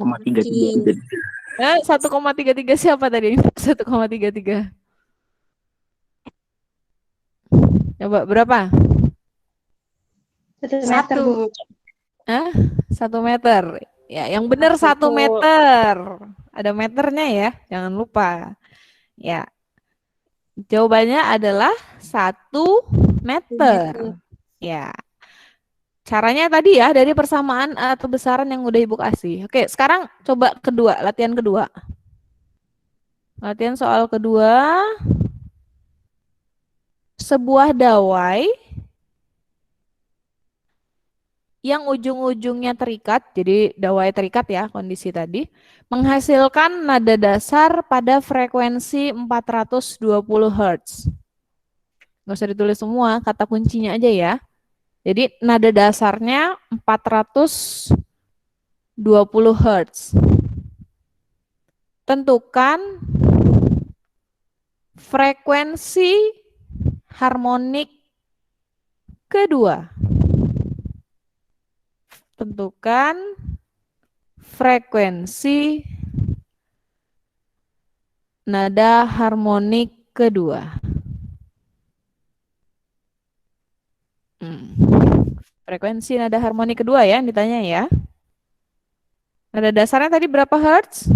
1,33. 1,33 siapa tadi? 1,33. Coba berapa? 1 meter, Bu. 1 meter. Ya, yang benar 1 meter. Ada meternya ya, jangan lupa. Ya. Jawabannya adalah 1 meter. Ya. Caranya tadi ya, dari persamaan atau besaran yang udah Ibu kasih. Oke, sekarang coba kedua, latihan kedua. Latihan soal kedua. Sebuah dawai yang ujung-ujungnya terikat, jadi dawai terikat ya kondisi tadi, menghasilkan nada dasar pada frekuensi 420 Hz. Nggak usah ditulis semua, kata kuncinya aja ya. Jadi nada dasarnya 420 Hz. Tentukan frekuensi harmonik kedua. Tentukan frekuensi nada harmonik kedua. Frekuensi nada harmonik kedua ya yang ditanya ya. Nada dasarnya tadi berapa Hertz?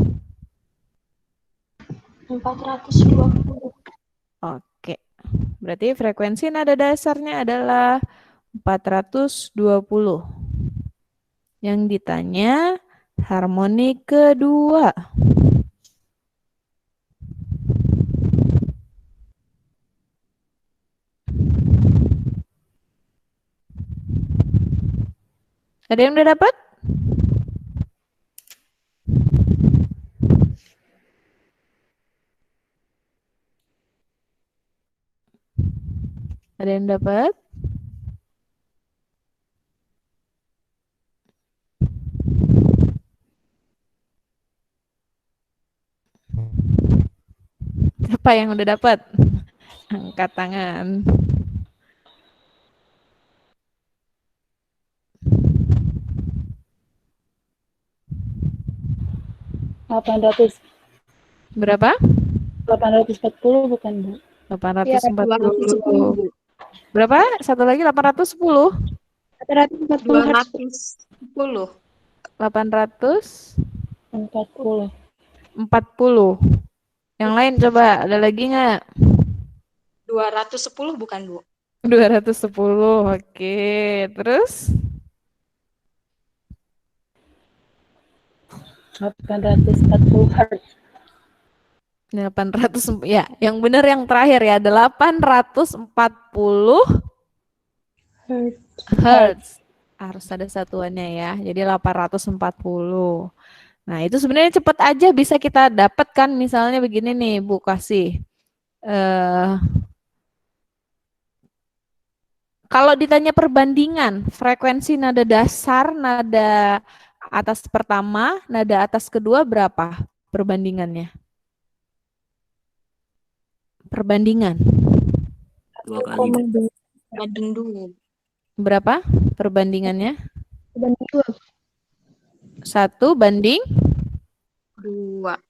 420. Oke. Berarti frekuensi nada dasarnya adalah 420. Yang ditanya harmoni kedua. Ada yang udah dapat? Ada yang dapat? Siapa yang udah dapat? Angkat tangan. Berapa? 840 bukan, Bu? 840. Berapa? Satu lagi 810. 240. 840. Yang lain coba, ada lagi nggak? 210 bukan, Bu? 210. Oke. Terus? 840 Hz. 800 ya, yang benar yang terakhir ya, 840 Hertz. Harus ada satuannya ya. Jadi 840. Nah, itu sebenarnya cepet aja bisa kita dapatkan, misalnya begini nih, Bu kasih. Kalau ditanya perbandingan frekuensi nada dasar, nada atas pertama, nada atas kedua berapa perbandingannya? Perbandingan. 2 kali. Banding dulu. Berapa perbandingannya? Banding 2. 1 banding 2.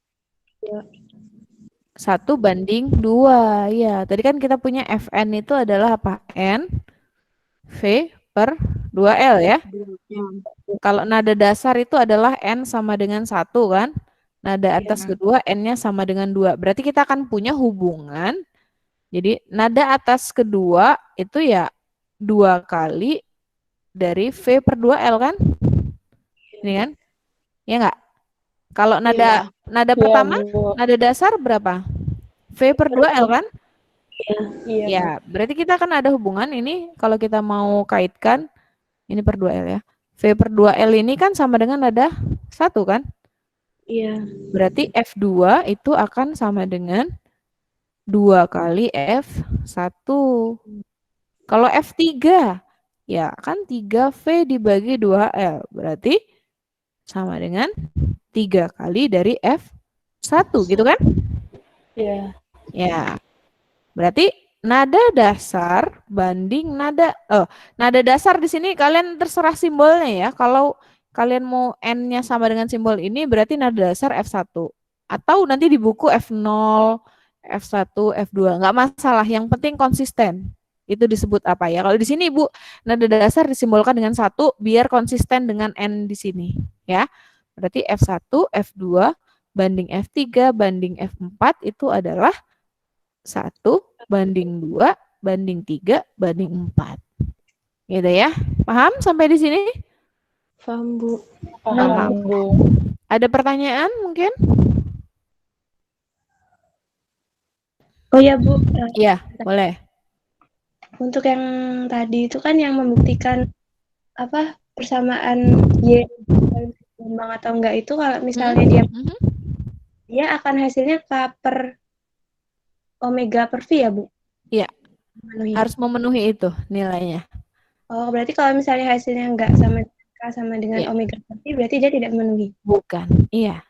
1 banding 2. Ya, tadi kan kita punya Fn itu adalah apa? N V per 2L ya. Kalau nada dasar itu adalah N sama dengan 1 kan. Nada atas kedua N-nya sama dengan 2. Berarti kita akan punya hubungan. Jadi nada atas kedua itu ya 2 kali dari V per 2L kan. Ini kan? Ya enggak? Kalau nada pertama, nada dasar berapa? V per 2L kan? Iya. Ya, berarti kita akan ada hubungan ini kalau kita mau kaitkan ini per 2L ya. V per 2L ini kan sama dengan nada 1 kan? Iya. Berarti F2 itu akan sama dengan 2 kali F1. Kalau F3 ya kan 3V dibagi 2L. Berarti sama dengan 3 kali dari F1 gitu kan? Iya. Ya. Berarti nada dasar banding nada dasar di sini kalian terserah simbolnya ya. Kalau kalian mau N-nya sama dengan simbol ini berarti nada dasar F1. Atau nanti di buku F0, F1, F2. Nggak masalah, yang penting konsisten. Itu disebut apa ya? Kalau di sini Ibu, nada dasar disimbolkan dengan 1 biar konsisten dengan N di sini. Ya. Berarti F1, F2 banding F3 banding F4 itu adalah 1 banding 2 banding 3 banding 4. Gitu ya. Paham sampai di sini? Paham, Bu. Paham, Bu. Ada pertanyaan mungkin? Oh ya, Bu. Iya, boleh. Untuk yang tadi itu kan yang membuktikan apa persamaan Y gelombang atau enggak itu kalau misalnya dia akan hasilnya K per omega per V ya, Bu? Iya. Harus memenuhi itu nilainya. Oh, berarti kalau misalnya hasilnya enggak sama K sama dengan omega per V berarti dia tidak memenuhi. Bukan. Iya.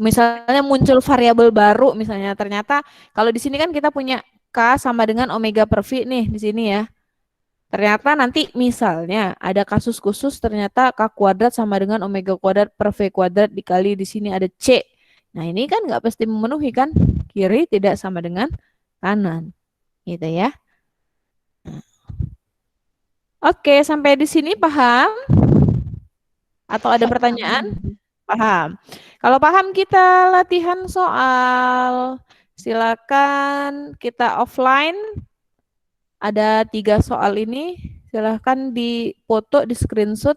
Misalnya muncul variabel baru misalnya, ternyata kalau di sini kan kita punya K sama dengan omega per V nih di sini ya. Ternyata nanti misalnya ada kasus khusus ternyata K kuadrat sama dengan omega kuadrat per V kuadrat dikali di sini ada C. Nah ini kan nggak pasti memenuhi kan, kiri tidak sama dengan kanan, gitu ya. Oke, sampai di sini paham? Atau ada pertanyaan? Paham. Kalau paham kita latihan soal. Silakan kita offline Ada 3 soal ini, silahkan dipoto, di screenshot,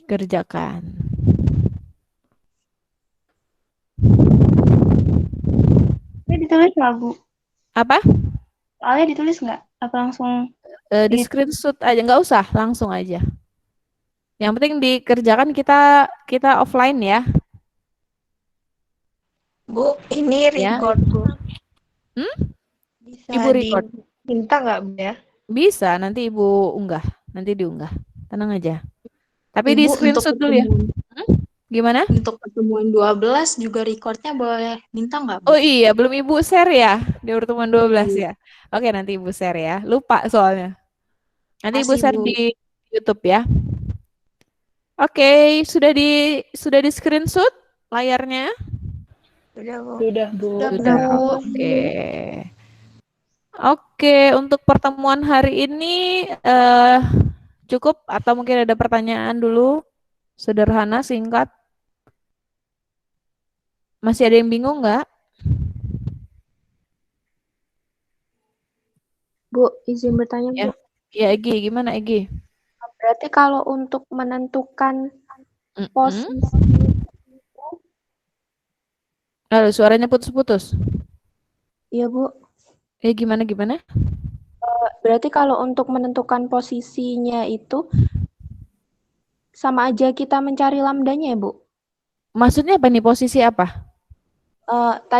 kerjakan. Ini ditulis nggak, Bu? Apa? Soalnya ditulis nggak? Apa langsung? Di screenshot aja, nggak usah, langsung aja. Yang penting dikerjakan, kita offline ya. Bu, ini record, Bu. Bisa Ibu record. diminta nggak, Bu ya? Bisa, nanti Ibu unggah. Nanti diunggah. Tenang aja. Tapi Ibu, di screenshot dulu ya. Gimana? Untuk pertemuan 12 juga recordnya boleh minta nggak, Bu? Oh iya, belum Ibu share ya di pertemuan 12 ya. Oke, nanti Ibu share ya. Lupa soalnya. Nanti Ibu Makasih, share Bu. di YouTube ya. Oke, sudah di screenshot layarnya? Sudah, Bu. Sudah, Bu. Sudah. Oke. Oke, untuk pertemuan hari ini cukup atau mungkin ada pertanyaan dulu? Sederhana, singkat. Masih ada yang bingung nggak? Bu, izin bertanya, Ya. Bu. Ya, Egi, gimana Egi? Berarti kalau untuk menentukan posisi Lalu suaranya putus-putus. Iya, Bu. Gimana? Berarti kalau untuk menentukan posisinya itu sama aja kita mencari lambdanya ya, Bu? Maksudnya apa nih, posisi apa? Tadi